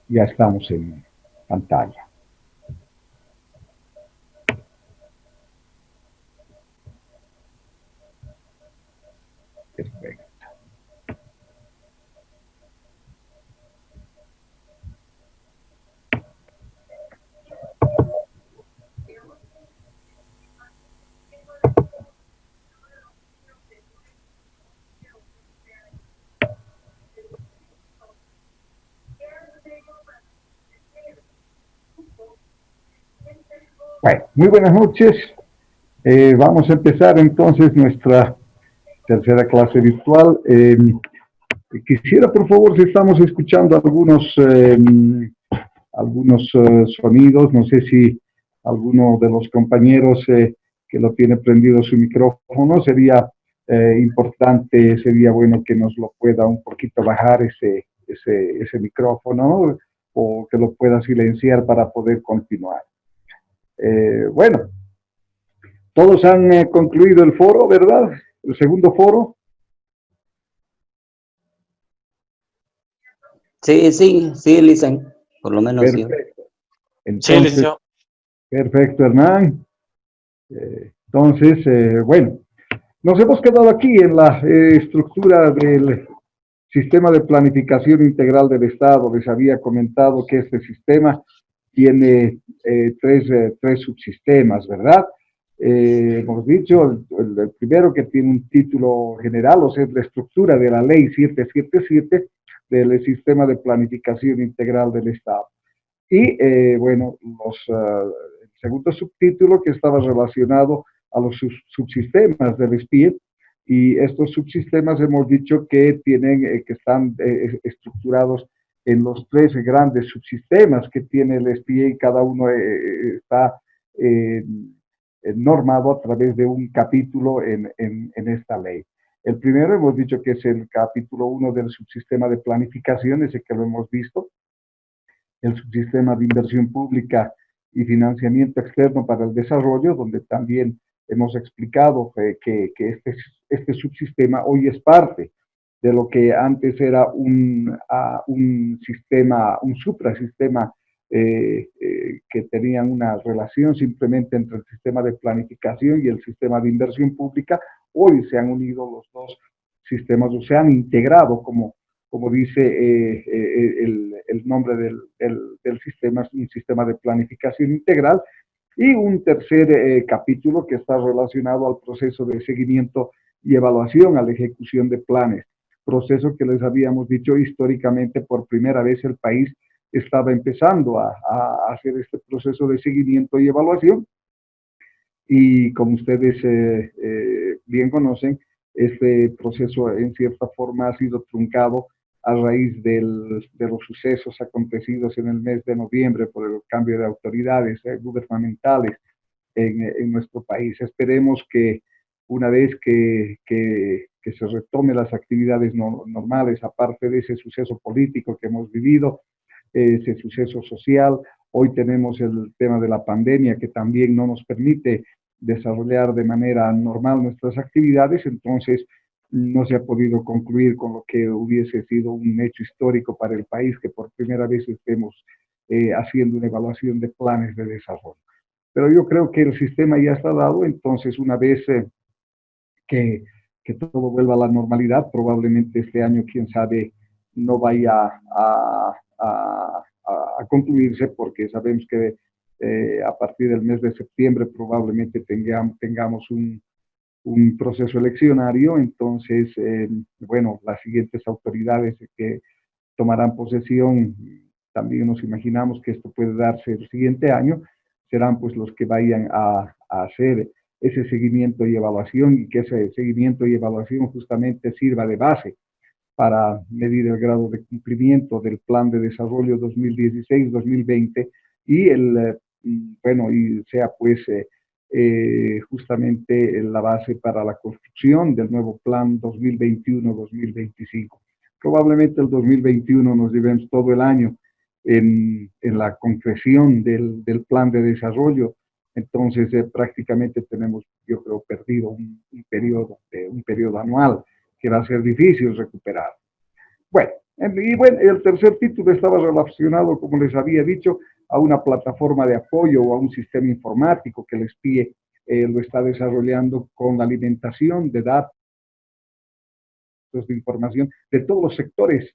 Ya estamos en pantalla. Perfecto. Bueno, muy buenas noches. Vamos a empezar entonces nuestra tercera clase virtual. Quisiera, por favor, si estamos escuchando algunos sonidos, no sé si alguno de los compañeros que lo tiene prendido su micrófono, sería importante, sería bueno que nos lo pueda un poquito bajar ese micrófono o que lo pueda silenciar para poder continuar. Bueno, todos han concluido el foro, ¿verdad? El segundo foro. Sí, Lisen, por lo menos sí. Perfecto. Sí, Entonces, licenciado. perfecto, Hernán. Entonces, bueno, nos hemos quedado aquí en la estructura del sistema de planificación integral del Estado. Les había comentado que este sistema tiene tres subsistemas, ¿verdad? Hemos dicho, el primero que tiene un título general, o sea, es la estructura de la ley 777 del sistema de planificación integral del Estado. Y bueno, el segundo subtítulo que estaba relacionado a los subsistemas del SPIE, y estos subsistemas hemos dicho que están estructurados en los tres grandes subsistemas que tiene el SPIE, y cada uno está eh, normado a través de un capítulo en esta ley. El primero hemos dicho que es el capítulo 1 del subsistema de planificación, ese que lo hemos visto, el subsistema de inversión pública y financiamiento externo para el desarrollo, donde también hemos explicado que este subsistema hoy es parte de lo que antes era un sistema, un suprasistema que tenían una relación simplemente entre el sistema de planificación y el sistema de inversión pública. Hoy se han unido los dos sistemas o se han integrado como dice el nombre del sistema, es un sistema de planificación integral, y un tercer capítulo que está relacionado al proceso de seguimiento y evaluación a la ejecución de planes, proceso que les habíamos dicho históricamente por primera vez el país estaba empezando a hacer este proceso de seguimiento y evaluación, y como ustedes bien conocen, este proceso en cierta forma ha sido truncado a raíz de los sucesos acontecidos en el mes de noviembre por el cambio de autoridades gubernamentales en nuestro país. Esperemos que una vez que se retome las actividades normales, aparte de ese suceso político que hemos vivido, ese suceso social, hoy tenemos el tema de la pandemia que también no nos permite desarrollar de manera normal nuestras actividades, entonces no se ha podido concluir con lo que hubiese sido un hecho histórico para el país, que por primera vez estemos haciendo una evaluación de planes de desarrollo. Pero yo creo que el sistema ya está dado, entonces una vez que, que todo vuelva a la normalidad, probablemente este año, quién sabe, no vaya a concluirse, porque sabemos que a partir del mes de septiembre probablemente tengamos un proceso eleccionario, entonces, bueno, las siguientes autoridades que tomarán posesión, también nos imaginamos que esto puede darse el siguiente año, serán pues los que vayan a hacer ese seguimiento y evaluación, y que ese seguimiento y evaluación justamente sirva de base para medir el grado de cumplimiento del Plan de Desarrollo 2016-2020 y bueno, y sea pues justamente la base para la construcción del nuevo Plan 2021-2025. Probablemente el 2021 nos llevemos todo el año en la concreción del plan de desarrollo, entonces prácticamente tenemos, yo creo, perdido un periodo anual que va a ser difícil recuperar. Bueno, Y bueno, el tercer título estaba relacionado, como les había dicho, a una plataforma de apoyo o a un sistema informático que el SPIE lo está desarrollando con la alimentación de datos de información de todos los sectores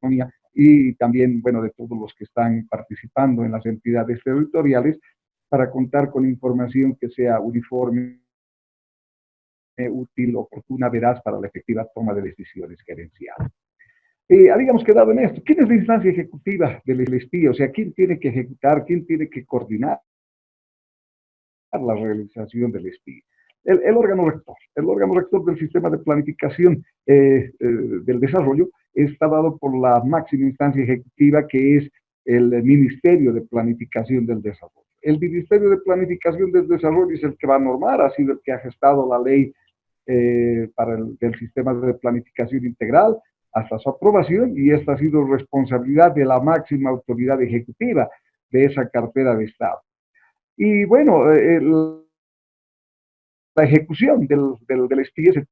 y también, bueno, de todos los que están participando en las entidades territoriales para contar con información que sea uniforme, útil, oportuna, veraz para la efectiva toma de decisiones gerenciales. Habíamos quedado en esto. ¿Quién es la instancia ejecutiva del SPIE? O sea, ¿quién tiene que ejecutar, quién tiene que coordinar la realización del SPIE? El órgano rector del sistema de planificación del desarrollo está dado por la máxima instancia ejecutiva, que es el Ministerio de Planificación del Desarrollo. El Ministerio de Planificación del Desarrollo es el que va a normar, ha sido el que ha gestado la ley para el sistema de planificación integral hasta su aprobación, y esta ha sido responsabilidad de la máxima autoridad ejecutiva de esa cartera de Estado. Y bueno, la ejecución del SPIE se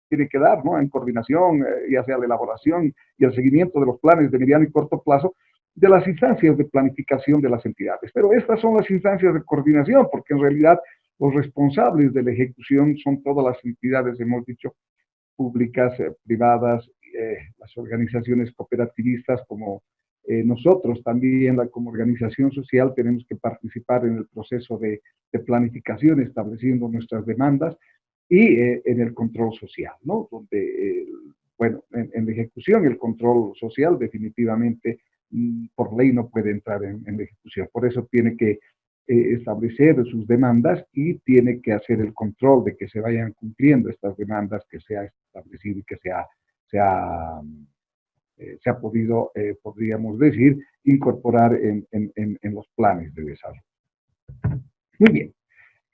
tiene que dar, ¿no?, en coordinación, ya sea la elaboración y el seguimiento de los planes de mediano y corto plazo de las instancias de planificación de las entidades. Pero estas son las instancias de coordinación, porque en realidad los responsables de la ejecución son todas las entidades, hemos dicho, públicas, privadas, las organizaciones cooperativistas, como nosotros también, como organización social, tenemos que participar en el proceso de planificación, estableciendo nuestras demandas, y en el control social, ¿no? Donde, bueno, en la ejecución, el control social definitivamente por ley no puede entrar en la ejecución. Por eso tiene que establecer sus demandas y tiene que hacer el control de que se vayan cumpliendo estas demandas que se ha establecido y que se ha podido, podríamos decir, incorporar en los planes de desarrollo. Muy bien.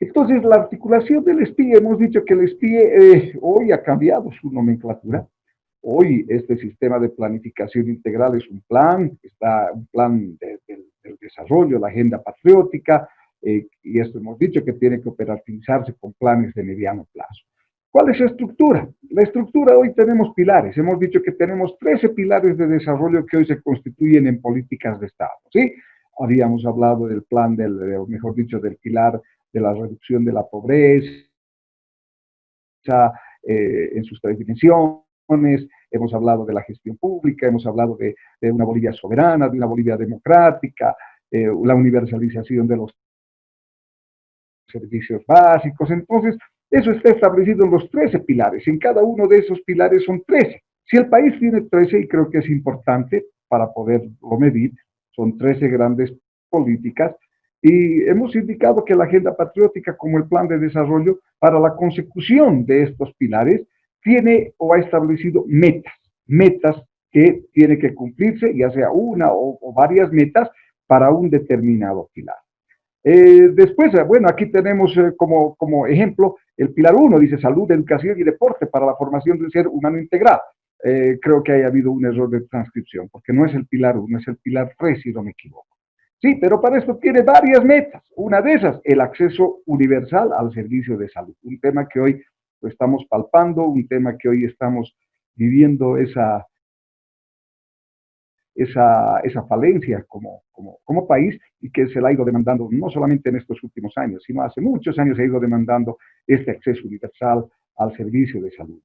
Entonces, la articulación del SPIE, hemos dicho que el SPIE hoy ha cambiado su nomenclatura. Hoy este sistema de planificación integral es un plan, está un plan del desarrollo, la agenda patriótica, y esto hemos dicho que tiene que operativizarse con planes de mediano plazo. ¿Cuál es la estructura? La estructura, hoy tenemos pilares. Hemos dicho que tenemos 13 pilares de desarrollo que hoy se constituyen en políticas de Estado, ¿sí? Habíamos hablado del plan, o mejor dicho, del pilar de la reducción de la pobreza en sus tres dimensiones. Hemos hablado de la gestión pública, hemos hablado de una Bolivia soberana, de una Bolivia democrática, la universalización de los servicios básicos. Entonces, eso está establecido en los 13 pilares. En cada uno de esos pilares son 13. Si el país tiene 13, y creo que es importante para poderlo medir, son 13 grandes políticas, y hemos indicado que la agenda patriótica, como el plan de desarrollo para la consecución de estos pilares, tiene o ha establecido metas que tiene que cumplirse, ya sea una o varias metas para un determinado pilar. Después, bueno, aquí tenemos como ejemplo el pilar 1, dice salud, educación y deporte para la formación de un ser humano integral. Creo que haya habido un error de transcripción, porque no es el pilar 1, es el pilar 3, si no me equivoco. Sí, pero para esto tiene varias metas. Una de esas, el acceso universal al servicio de salud. Un tema que hoy lo estamos palpando, un tema que hoy estamos viviendo esa falencia como país, y que se la ha ido demandando no solamente en estos últimos años, sino hace muchos años se ha ido demandando este acceso universal al servicio de salud,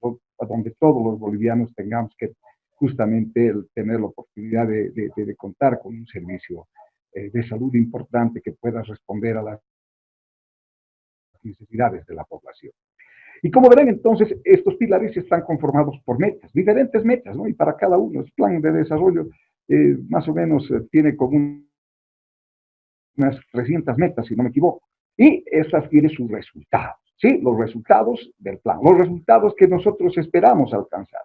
donde todos los bolivianos tengamos que justamente tener la oportunidad de contar con un servicio de salud importante que pueda responder a las necesidades de la población. Y como verán, entonces, estos pilares están conformados por metas, diferentes metas, ¿no? Y para cada uno, el plan de desarrollo más o menos tiene como unas 300 metas, si no me equivoco. Y estas tienen sus resultados, ¿sí? Los resultados del plan, los resultados que nosotros esperamos alcanzar.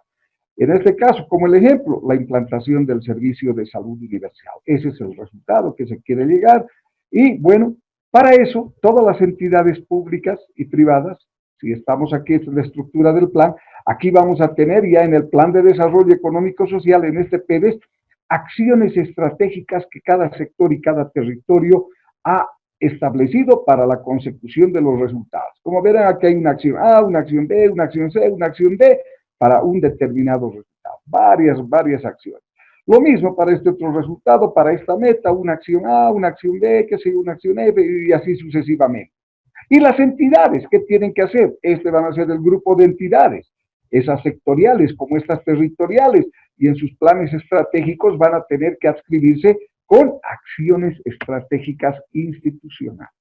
En este caso, como el ejemplo, la implantación del servicio de salud universal. Ese es el resultado que se quiere llegar. Y bueno, para eso, todas las entidades públicas y privadas, si estamos aquí, esta es la estructura del plan, aquí vamos a tener ya en el plan de desarrollo económico social, en este PDES, acciones estratégicas que cada sector y cada territorio ha establecido para la consecución de los resultados. Como verán, aquí hay una acción A, una acción B, una acción C, una acción D, para un determinado resultado. Varias acciones. Lo mismo para este otro resultado, para esta meta, una acción A, una acción B, que sea una acción F, y así sucesivamente. Y las entidades, ¿qué tienen que hacer? Van a ser el grupo de entidades, esas sectoriales como estas territoriales, y en sus planes estratégicos van a tener que adscribirse con acciones estratégicas institucionales.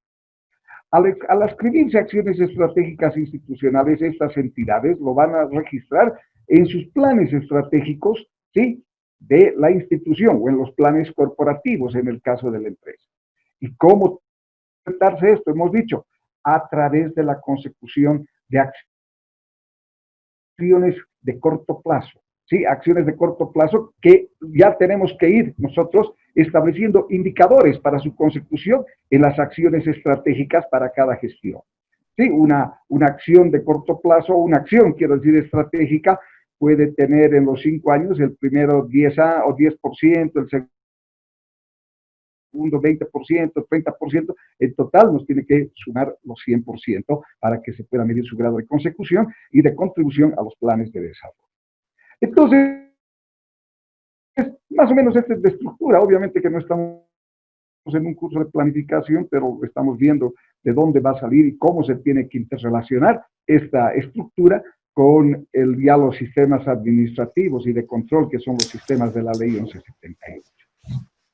Al adscribirse acciones estratégicas institucionales, estas entidades lo van a registrar en sus planes estratégicos, ¿sí?, de la institución o en los planes corporativos en el caso de la empresa. ¿Y cómo tratarse esto? Hemos dicho, a través de la consecución de acciones de corto plazo, ¿sí? Acciones de corto plazo que ya tenemos que ir nosotros estableciendo indicadores para su consecución en las acciones estratégicas para cada gestión. ¿Sí? Una acción de corto plazo, una acción, quiero decir, estratégica, puede tener en los 5 años el primero 10 o 10%, el segundo 20%, 30%, en total nos tiene que sumar los 100% para que se pueda medir su grado de consecución y de contribución a los planes de desarrollo. Entonces, más o menos esta es la estructura. Obviamente que no estamos en un curso de planificación, pero estamos viendo de dónde va a salir y cómo se tiene que interrelacionar esta estructura con ya los sistemas administrativos y de control, que son los sistemas de la ley 1178.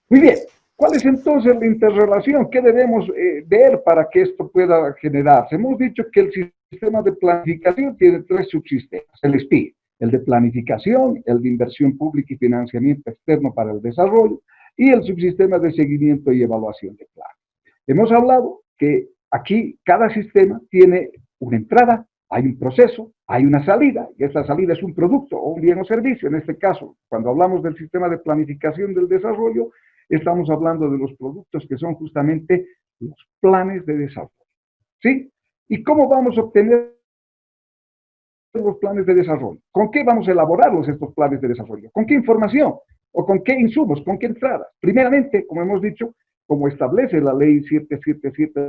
Muy bien, ¿cuál es entonces la interrelación? ¿Qué debemos ver para que esto pueda generarse? Hemos dicho que el sistema de planificación tiene 3 subsistemas, el SPI, el de planificación, el de inversión pública y financiamiento externo para el desarrollo, y el subsistema de seguimiento y evaluación de planes. Hemos hablado que aquí cada sistema tiene una entrada, hay un proceso, hay una salida, y esta salida es un producto o un bien o servicio. En este caso, cuando hablamos del sistema de planificación del desarrollo, estamos hablando de los productos que son justamente los planes de desarrollo. ¿Sí? ¿Y cómo vamos a obtener los planes de desarrollo? ¿Con qué vamos a elaborarlos estos planes de desarrollo? ¿Con qué información? ¿O con qué insumos? ¿Con qué entradas? Primeramente, como hemos dicho, como establece la ley 777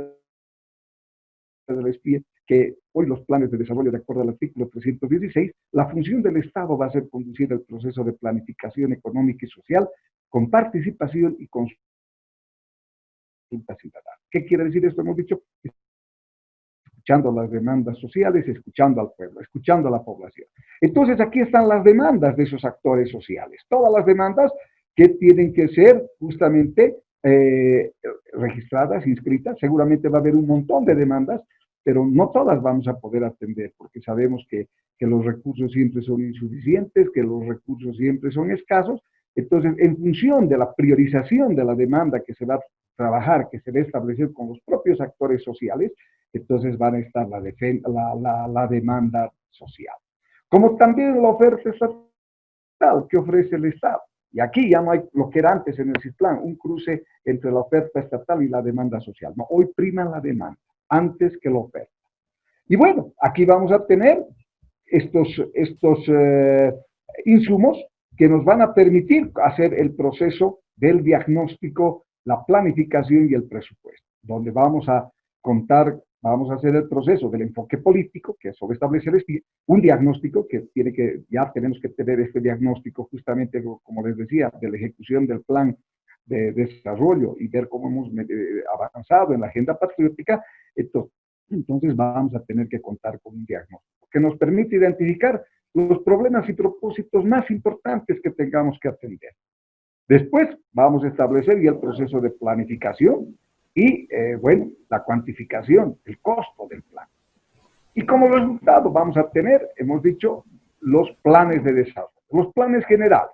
de la SPIE, que hoy los planes de desarrollo, de acuerdo al artículo 316, la función del Estado va a ser conducir el proceso de planificación económica y social con participación y consulta ciudadana. ¿Qué quiere decir esto? Hemos dicho, escuchando las demandas sociales, escuchando al pueblo, escuchando a la población. Entonces aquí están las demandas de esos actores sociales, todas las demandas que tienen que ser justamente registradas, inscritas. Seguramente va a haber un montón de demandas, pero no todas vamos a poder atender, porque sabemos que los recursos siempre son insuficientes, que los recursos siempre son escasos. Entonces, en función de la priorización de la demanda que se va a trabajar, que se va a establecer con los propios actores sociales, entonces van a estar la demanda social. Como también la oferta estatal que ofrece el Estado. Y aquí ya no hay lo que era antes en el CISPLAN, un cruce entre la oferta estatal y la demanda social. No, hoy prima la demanda antes que la oferta. Y bueno, aquí vamos a tener estos insumos que nos van a permitir hacer el proceso del diagnóstico, la planificación y el presupuesto, donde vamos a contar, vamos a hacer el proceso del enfoque político, que sobre establecer un diagnóstico que tiene que, ya tenemos que tener este diagnóstico justamente, como les decía, de la ejecución del plan de desarrollo y ver cómo hemos avanzado en la agenda patriótica. Entonces vamos a tener que contar con un diagnóstico que nos permite identificar los problemas y propósitos más importantes que tengamos que atender. Después vamos a establecer ya el proceso de planificación y, bueno, la cuantificación, el costo del plan. Y como resultado vamos a tener, hemos dicho, los planes de desarrollo, los planes generales.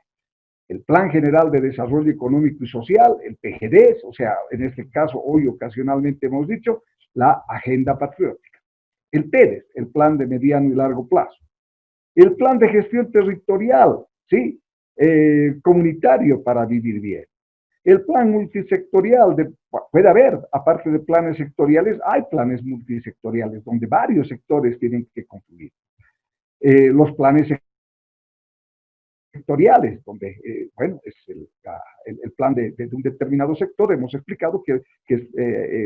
El Plan General de Desarrollo Económico y Social, el PGD, o sea, en este caso hoy ocasionalmente hemos dicho, la Agenda Patriótica. El PEDES, el Plan de Mediano y Largo Plazo. El Plan de Gestión Territorial, ¿sí? Comunitario para vivir bien. El plan multisectorial, puede haber, aparte de planes sectoriales, hay planes multisectoriales donde varios sectores tienen que confluir. Los planes sectoriales, donde, bueno, es el plan de un determinado sector, hemos explicado que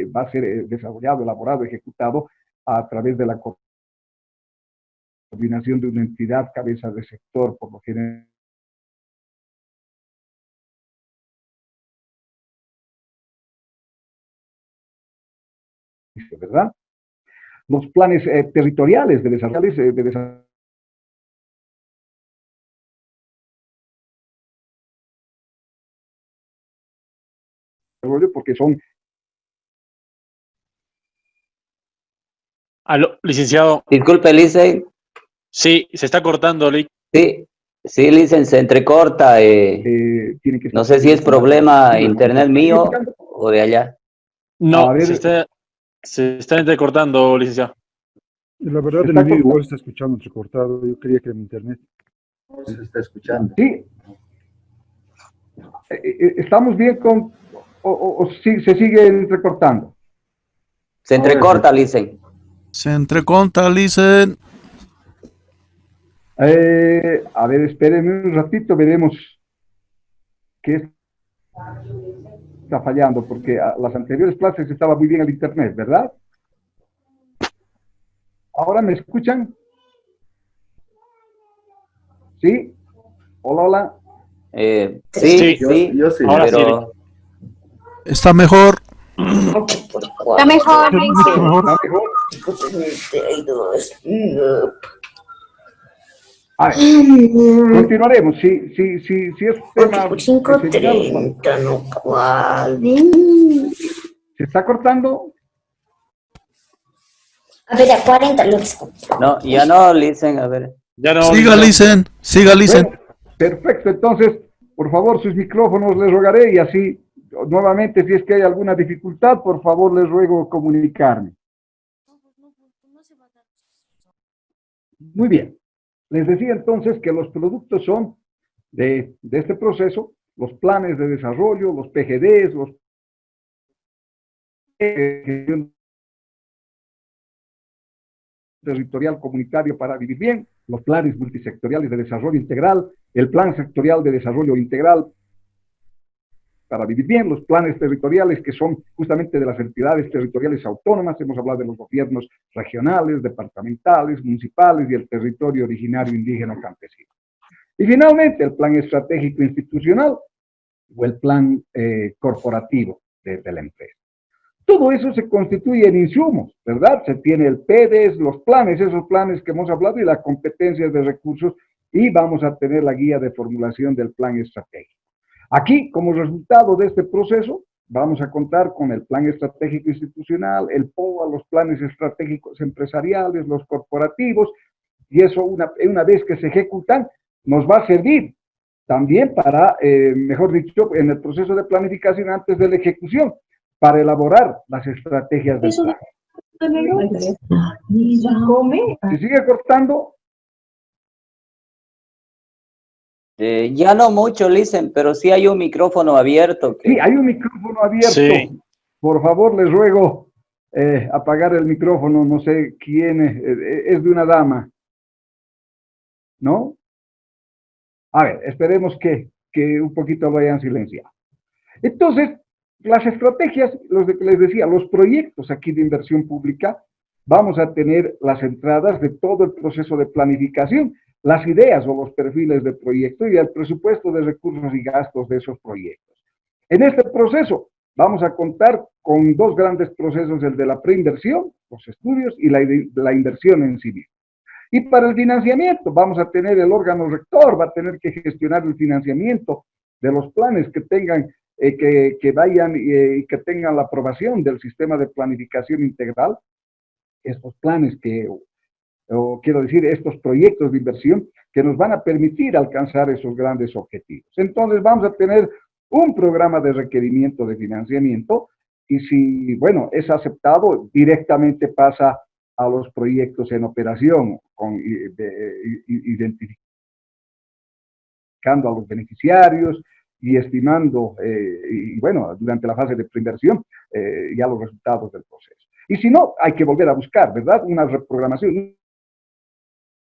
va a ser desarrollado, elaborado, ejecutado a través de la coordinación de una entidad cabeza de sector, por lo general ¿verdad? Los planes territoriales de desarrollo, porque son... Aló, licenciado. Disculpe, Licen. Sí, se está cortando, Sí, sí, Licen, se entrecorta. tiene que No sé si es problema internet mío o de allá. No, A ver, se está entrecortando, licenciado. La verdad, en el video igual está escuchando entrecortado. Yo quería que en internet se está escuchando. sí. ¿Estamos bien con... o sí, se sigue entrecortando? Se entrecorta, Licen. Se entrecorta, Licen. A ver, espérenme un ratito, veremos qué está fallando, porque a las anteriores clases estaba muy bien el internet, ¿verdad? ¿Ahora me escuchan? ¿Sí? Hola, hola. Sí, Yo sí. Ahora pero... Está mejor. Está mejor, Licen. ¿Está mejor? A ver, continuaremos. Si es tema... 5:30, no cuadra. ¿Se está cortando? A ver, a 40 lo escucho. No, ya no, Licen, a ver. Ya no, Siga, Licen. Siga, Licen. Bueno, perfecto, entonces, por favor, sus micrófonos les rogaré y así, nuevamente, si es que hay alguna dificultad, por favor, les ruego comunicarme. Muy bien. Les decía entonces que los productos son de este proceso, los planes de desarrollo, los PGDs, los territorial comunitario para vivir bien, los planes multisectoriales de desarrollo integral, el plan sectorial de desarrollo integral para vivir bien, los planes territoriales que son justamente de las entidades territoriales autónomas, hemos hablado de los gobiernos regionales, departamentales, municipales y el territorio originario indígena o campesino. Y finalmente el plan estratégico institucional o el plan corporativo de la empresa. Todo eso se constituye en insumos, ¿verdad? Se tiene el PDES, los planes, esos planes que hemos hablado y las competencias de recursos y vamos a tener la guía de formulación del plan estratégico. Aquí, como resultado de este proceso, vamos a contar con el plan estratégico institucional, el POA, los planes estratégicos empresariales, los corporativos, y eso una vez que se ejecutan, nos va a servir también para, mejor dicho, en el proceso de planificación antes de la ejecución, para elaborar las estrategias del plan. ¿Se sigue cortando? Ya no mucho, Licen, pero sí hay un micrófono abierto. Sí, hay un micrófono abierto. Sí. Por favor, les ruego apagar el micrófono. No sé quién es de una dama. ¿No? A ver, esperemos que un poquito lo hayan silenciado. Entonces, las estrategias, los que les decía, los proyectos aquí de inversión pública, vamos a tener las entradas de todo el proceso de planificación, las ideas o los perfiles de proyecto y el presupuesto de recursos y gastos de esos proyectos. En este proceso vamos a contar con dos grandes procesos, el de la preinversión, los estudios, y la inversión en sí misma. Y para el financiamiento vamos a tener el órgano rector, va a tener que gestionar el financiamiento de los planes que tengan, que vayan y que tengan la aprobación del sistema de planificación integral, estos planes o quiero decir, estos proyectos de inversión que nos van a permitir alcanzar esos grandes objetivos. Entonces vamos a tener un programa de requerimiento de financiamiento y si, bueno, es aceptado, directamente pasa a los proyectos en operación, identificando a los beneficiarios y estimando, y bueno, durante la fase de preinversión, ya los resultados del proceso. Y si no, hay que volver a buscar, ¿verdad? Una reprogramación,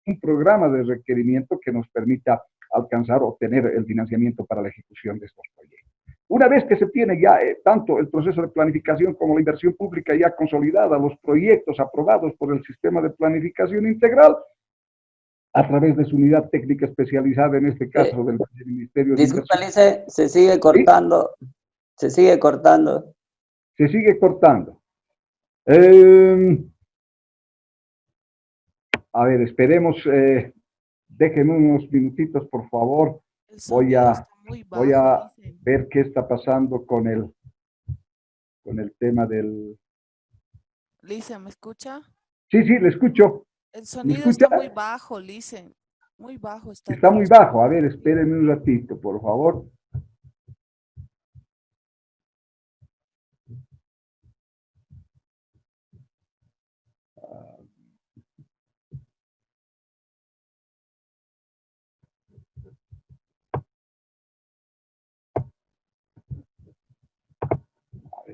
un programa de requerimiento que nos permita alcanzar o obtener el financiamiento para la ejecución de estos proyectos. Una vez que se tiene ya tanto el proceso de planificación como la inversión pública ya consolidada, los proyectos aprobados por el sistema de planificación integral, a través de su unidad técnica especializada, en este caso del Ministerio de Disculpa, Lice, se sigue cortando. ¿Sí? Se sigue cortando. Se sigue cortando. A ver, esperemos, déjenme unos minutitos, por favor. El Voy sonido a, está muy voy bajo, a dicen. ver qué está pasando con el tema del... Lisa, ¿me escucha? Sí, sí, le escucho. El ¿Me sonido escucha? está muy bajo, Lisa. Muy bajo está. Está muy bajo. A ver, espérenme un ratito, por favor.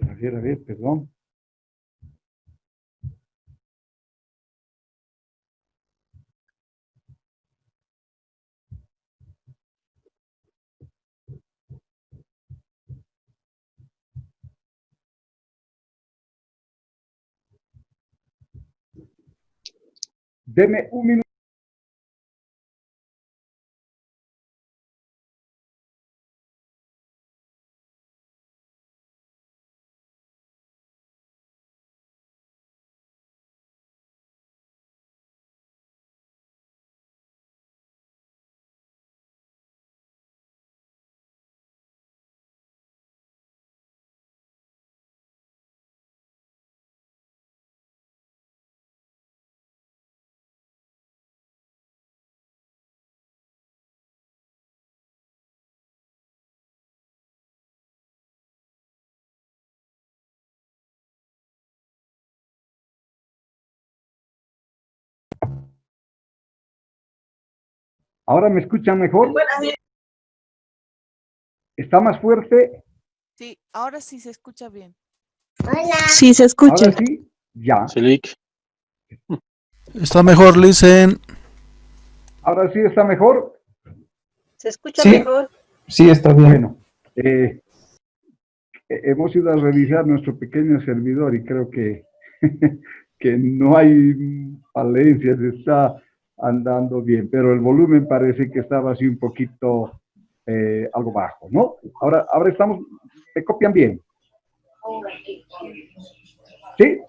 A ver, perdón. Deme un minuto. ¿Ahora me escuchan mejor? ¿Está más fuerte? Sí, ahora sí se escucha bien. Sí, se escucha. Ahora sí, ya. Selic. Está mejor, listen. Ahora sí está mejor. ¿Se escucha Sí. mejor? Sí, está bien. Bueno, hemos ido a revisar nuestro pequeño servidor y creo que, que no hay falencias, está andando bien, pero el volumen parece que estaba así un poquito algo bajo, ¿no? Ahora estamos, ¿me copian bien? ¿Sí?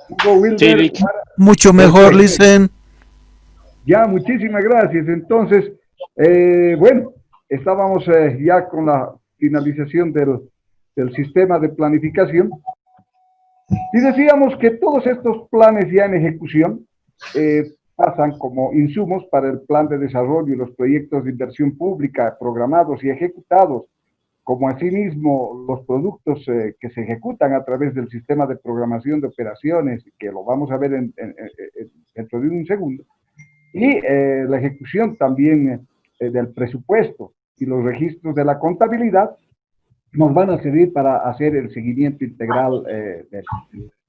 Hugo Wilber, Sí, Rick. Mucho mejor, listen. ya, muchísimas gracias. Entonces, bueno, estábamos ya con la finalización del sistema de planificación y decíamos que todos estos planes ya en ejecución pasan como insumos para el plan de desarrollo y los proyectos de inversión pública programados y ejecutados, como asimismo los productos que se ejecutan a través del sistema de programación de operaciones, que lo vamos a ver dentro de un segundo, y la ejecución también del presupuesto y los registros de la contabilidad nos van a servir para hacer el seguimiento integral del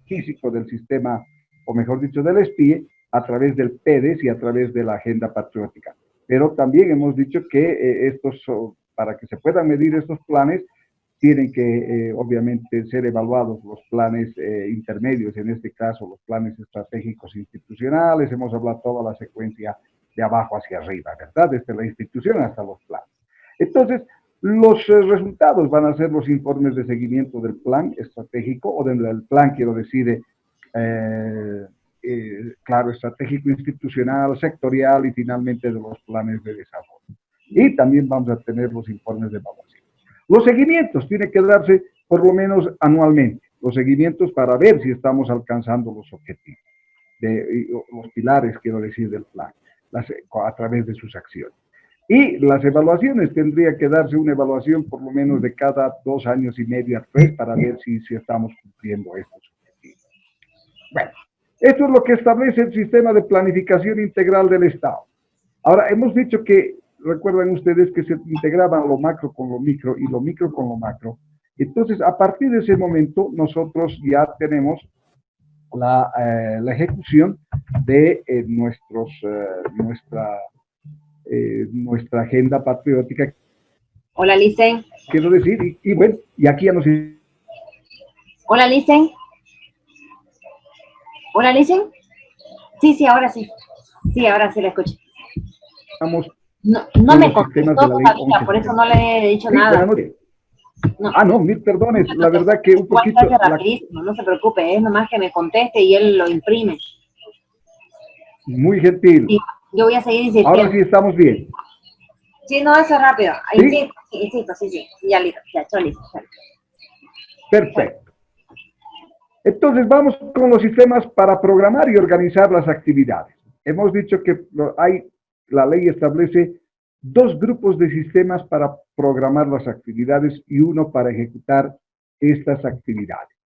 físico del sistema, o mejor dicho, del SPIE, a través del PEDES y a través de la Agenda Patriótica. Pero también hemos dicho que para que se puedan medir estos planes, tienen que obviamente ser evaluados los planes intermedios, en este caso los planes estratégicos institucionales, hemos hablado toda la secuencia de abajo hacia arriba, ¿verdad? Desde la institución hasta los planes. Entonces, los resultados van a ser los informes de seguimiento del plan estratégico, o del plan, quiero decir, claro, estratégico institucional, sectorial y finalmente de los planes de desarrollo. Y también vamos a tener los informes de evaluación. Los seguimientos tienen que darse por lo menos anualmente, los seguimientos para ver si estamos alcanzando los objetivos, los pilares, quiero decir, del plan, a través de sus acciones. Y las evaluaciones, tendría que darse una evaluación por lo menos de cada 2 años y medio a 3 para ver si estamos cumpliendo estos objetivos. Bueno, esto es lo que establece el sistema de planificación integral del Estado. Ahora, hemos dicho que, recuerdan ustedes que se integraban lo macro con lo micro y lo micro con lo macro. Entonces, a partir de ese momento, nosotros ya tenemos la ejecución de nuestra agenda patriótica. Hola, Licen. Quiero decir, y bueno, y aquí ya nos... Hola, Licen. Hola, Licen. Sí, ahora sí. Sí, ahora sí la escucho. Estamos No me contestó todavía, por eso no le he dicho nada. Buenas noches. No. Ah, no, mil perdones, la verdad que un Igual poquito... se hace rapidísimo, no se preocupe, es nomás que me conteste y él lo imprime. Muy gentil. Sí, yo voy a seguir insistiendo. Ahora sí estamos bien. Sí, no, eso es rápido. ¿Sí? Insisto, sí. Ya listo, ya, listo. Perfecto. Entonces vamos con los sistemas para programar y organizar las actividades. Hemos dicho que la ley establece dos grupos de sistemas para programar las actividades y uno para ejecutar estas actividades.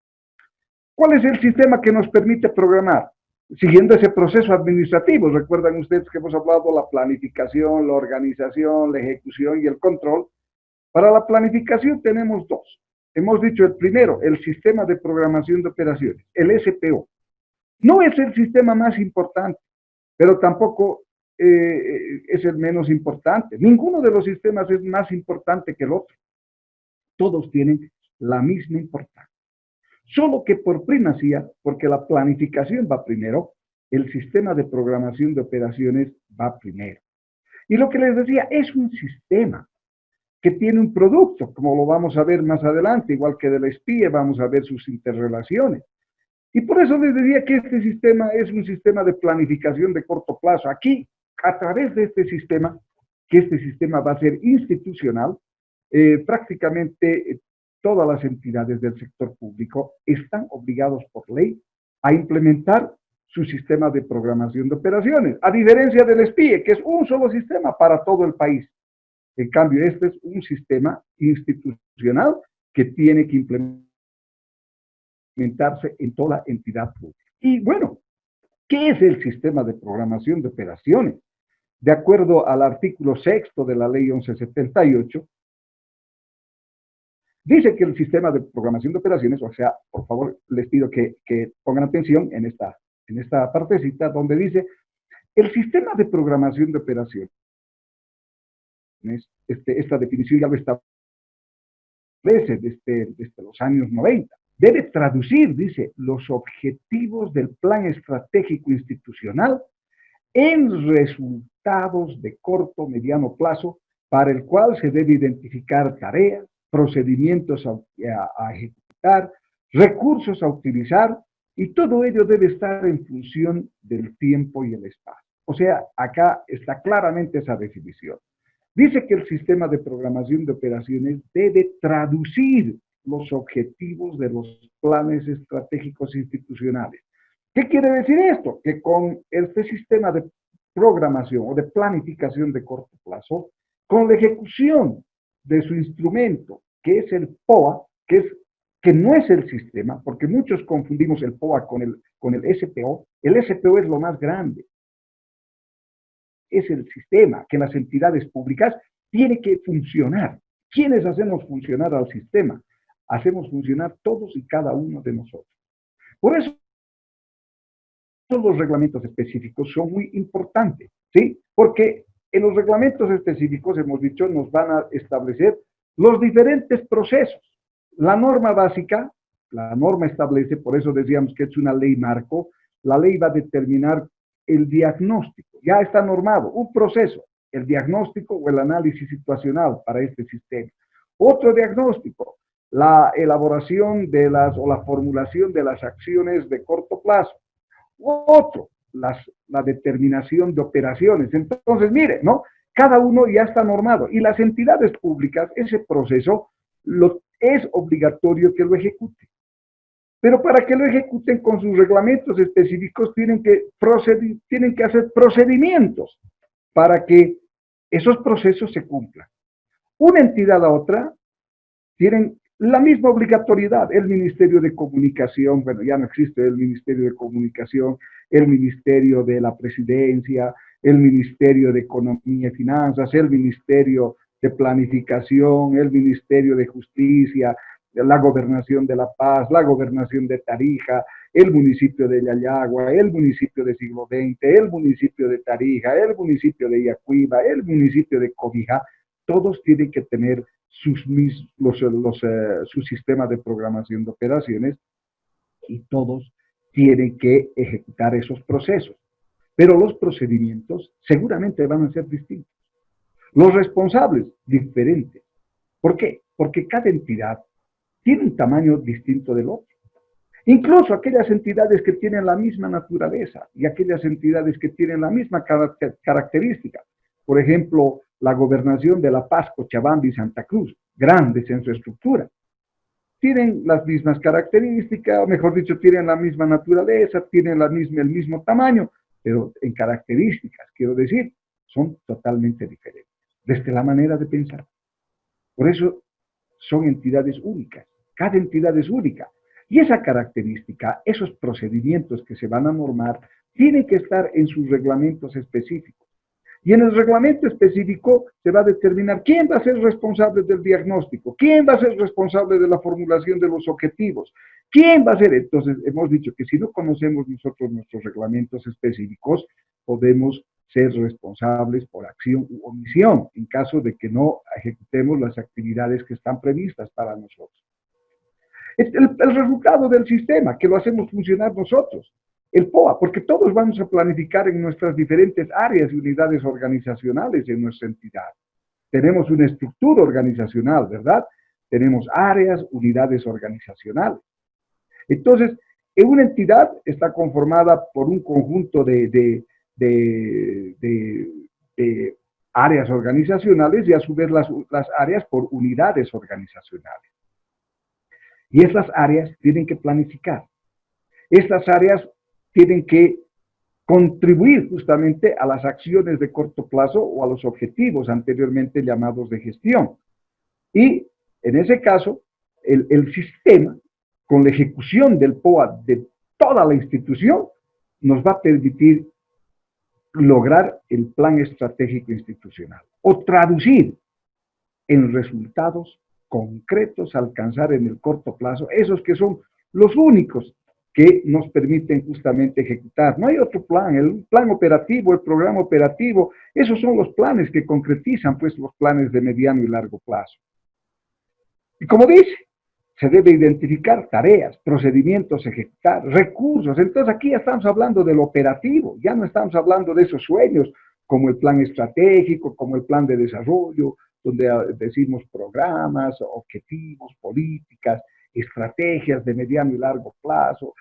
¿Cuál es el sistema que nos permite programar? Siguiendo ese proceso administrativo. Recuerdan ustedes que hemos hablado de la planificación, la organización, la ejecución y el control. Para la planificación tenemos dos. Hemos dicho el primero, el sistema de programación de operaciones, el SPO. No es el sistema más importante, pero tampoco es el menos importante. Ninguno de los sistemas es más importante que el otro. Todos tienen la misma importancia. Solo que por primacía, porque la planificación va primero, el sistema de programación de operaciones va primero. Y lo que les decía, es un sistema que tiene un producto, como lo vamos a ver más adelante, igual que del espía, vamos a ver sus interrelaciones. Y por eso les decía que este sistema es un sistema de planificación de corto plazo. Aquí, a través de este sistema, que este sistema va a ser institucional, prácticamente todas las entidades del sector público están obligados por ley a implementar su sistema de programación de operaciones, a diferencia del SPIE, que es un solo sistema para todo el país. En cambio, este es un sistema institucional que tiene que implementarse en toda entidad pública. Y bueno, ¿qué es el sistema de programación de operaciones? De acuerdo al artículo 6 de la Ley 1178, dice que el sistema de programación de operaciones, o sea, por favor, les pido que pongan atención en esta partecita donde dice, el sistema de programación de operaciones, esta definición ya lo establece desde los años 90, debe traducir, dice, los objetivos del plan estratégico institucional en resultados de corto, mediano plazo, para el cual se debe identificar tareas, procedimientos a ejecutar, recursos a utilizar, y todo ello debe estar en función del tiempo y el espacio. O sea, acá está claramente esa definición. Dice que el sistema de programación de operaciones debe traducir los objetivos de los planes estratégicos institucionales. ¿Qué quiere decir esto? Que con este sistema de programación o de planificación de corto plazo, con la ejecución de su instrumento, que es el POA, que no es el sistema, porque muchos confundimos el POA con el SPO. El SPO es lo más grande. Es el sistema que en las entidades públicas tiene que funcionar. ¿Quiénes hacemos funcionar al sistema? Hacemos funcionar todos y cada uno de nosotros. Por eso los reglamentos específicos son muy importantes, ¿sí? Porque en los reglamentos específicos, hemos dicho, nos van a establecer los diferentes procesos. La norma básica, la norma establece, por eso decíamos que es una ley marco, la ley va a determinar el diagnóstico, ya está normado, un proceso, el diagnóstico o el análisis situacional para este sistema. Otro diagnóstico, la elaboración o la formulación de las acciones de corto plazo. Otro, la determinación de operaciones. Entonces, mire, ¿no? Cada uno ya está normado y las entidades públicas, ese proceso es obligatorio que lo ejecuten. Pero para que lo ejecuten con sus reglamentos específicos tienen que hacer procedimientos para que esos procesos se cumplan. Una entidad a otra tienen la misma obligatoriedad. El Ministerio de Comunicación, bueno, ya no existe el Ministerio de Comunicación, el Ministerio de la Presidencia, el Ministerio de Economía y Finanzas, el Ministerio de Planificación, el Ministerio de Justicia, la Gobernación de La Paz, la Gobernación de Tarija, el municipio de Yayagua, el municipio de Siglo XX, el municipio de Tarija, el municipio de Yacuiba, el municipio de Cobija, todos tienen que tener su sistema de programación de operaciones y todos tienen que ejecutar esos procesos. Pero los procedimientos seguramente van a ser distintos. Los responsables, diferentes. ¿Por qué? porque cada entidad tiene un tamaño distinto del otro. Incluso aquellas entidades que tienen la misma naturaleza y aquellas entidades que tienen la misma característica. Por ejemplo, la gobernación de La Paz, Cochabamba y Santa Cruz, grandes en su estructura. Tienen las mismas características, o mejor dicho, tienen la misma naturaleza, tienen el mismo tamaño, pero en características, quiero decir, son totalmente diferentes, desde la manera de pensar. Por eso son entidades únicas, cada entidad es única. Y esa característica, esos procedimientos que se van a normar, tienen que estar en sus reglamentos específicos. Y en el reglamento específico se va a determinar quién va a ser responsable del diagnóstico, quién va a ser responsable de la formulación de los objetivos, quién va a ser. Entonces, hemos dicho que si no conocemos nosotros nuestros reglamentos específicos, podemos ser responsables por acción u omisión, en caso de que no ejecutemos las actividades que están previstas para nosotros. El resultado del sistema, que lo hacemos funcionar nosotros, el POA, porque todos vamos a planificar en nuestras diferentes áreas y unidades organizacionales en nuestra entidad. Tenemos una estructura organizacional, ¿verdad? Tenemos áreas, unidades organizacionales. Entonces, en una entidad está conformada por un conjunto de áreas organizacionales y a su vez las áreas por unidades organizacionales. Y estas áreas tienen que planificar. Estas áreas tienen que contribuir justamente a las acciones de corto plazo o a los objetivos anteriormente llamados de gestión. Y en ese caso, el sistema, con la ejecución del POA de toda la institución, nos va a permitir lograr el plan estratégico institucional o traducir en resultados concretos a alcanzar en el corto plazo, esos que son los únicos que nos permiten justamente ejecutar. No hay otro plan, el plan operativo, el programa operativo, esos son los planes que concretizan pues los planes de mediano y largo plazo. Y como dice, se debe identificar tareas, procedimientos a ejecutar, recursos. Entonces aquí ya estamos hablando del operativo, ya no estamos hablando de esos sueños como el plan estratégico, como el plan de desarrollo, donde decimos programas, objetivos, políticas, estrategias de mediano y largo plazo,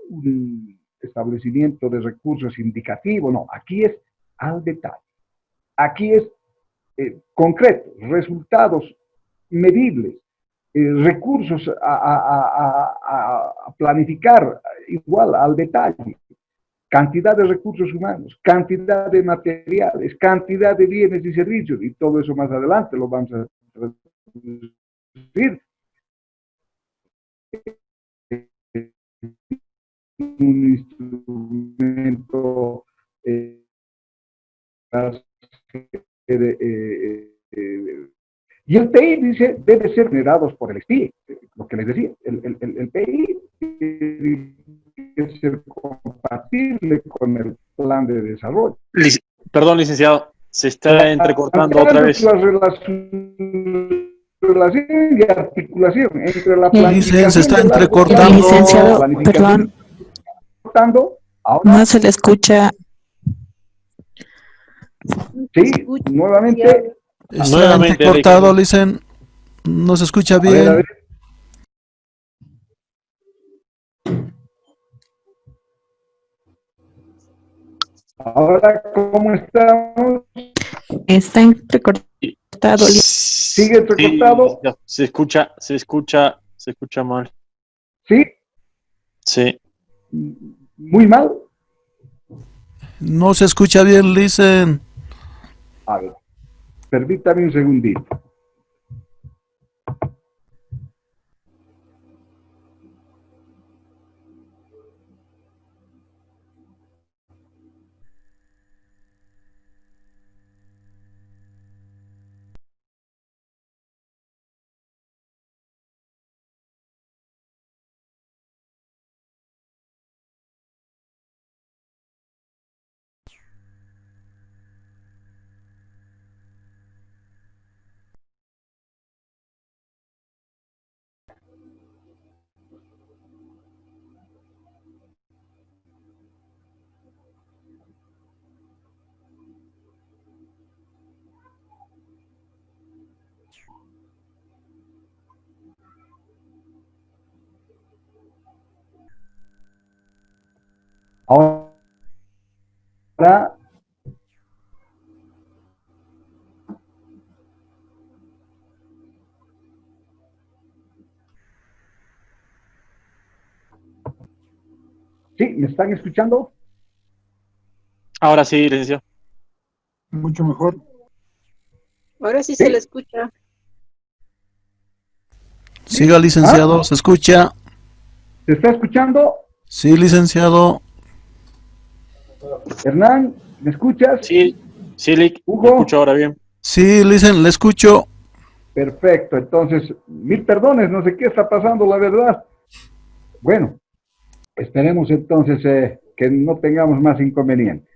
un establecimiento de recursos indicativos. No, aquí es al detalle. Aquí es concreto, resultados medibles, recursos a planificar igual al detalle, cantidad de recursos humanos, cantidad de materiales, cantidad de bienes y servicios, y todo eso más adelante lo vamos a traducir un instrumento y el PI dice, debe ser generados por el SPI, lo que les decía, el PI tiene que ser compatible con el plan de desarrollo. Perdón, licenciado, se está entrecortando otra vez. La relación y articulación entre la Dicen, se está planificación de largo plazo, entrecortando. Licenciado, planificación, ahora, no se le escucha. sí, nuevamente, Está Nuevamente, entrecortado, dicen. No se escucha a ver, bien. ahora, ¿cómo estamos? Está entrecortado. ¿Sigue entrecortado? Sí, se escucha mal. ¿Sí? Sí. ¿Muy mal? No se escucha bien, dicen. A ver, permítame un segundito. Ahora, ¿sí? ¿Me están escuchando? Ahora sí, licenciado. Mucho mejor. Ahora sí Sí. se le escucha. Siga, licenciado, ¿se escucha? ¿Se está escuchando? Sí, licenciado. Hernán, ¿me escuchas? Sí, sí, Lick, Hugo. me escucho ahora bien. Sí, le escucho. Perfecto, entonces, mil perdones, no sé qué está pasando, la verdad. Bueno, esperemos entonces que no tengamos más inconvenientes.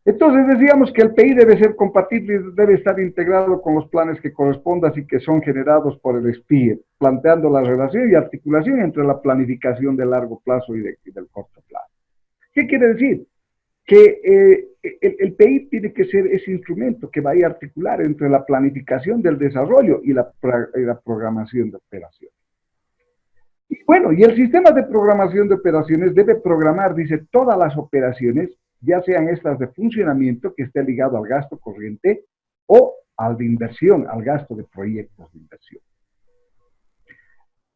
Entonces decíamos que el PI debe ser compatible y debe estar integrado con los planes que correspondan y que son generados por el SPIE, planteando la relación y articulación entre la planificación de largo plazo y del corto plazo. ¿Qué quiere decir? Que el PI tiene que ser ese instrumento que vaya a articular entre la planificación del desarrollo y la programación de operaciones. Y bueno, y el sistema de programación de operaciones debe programar, dice, todas las operaciones, ya sean estas de funcionamiento, que esté ligado al gasto corriente, o al de inversión, al gasto de proyectos de inversión.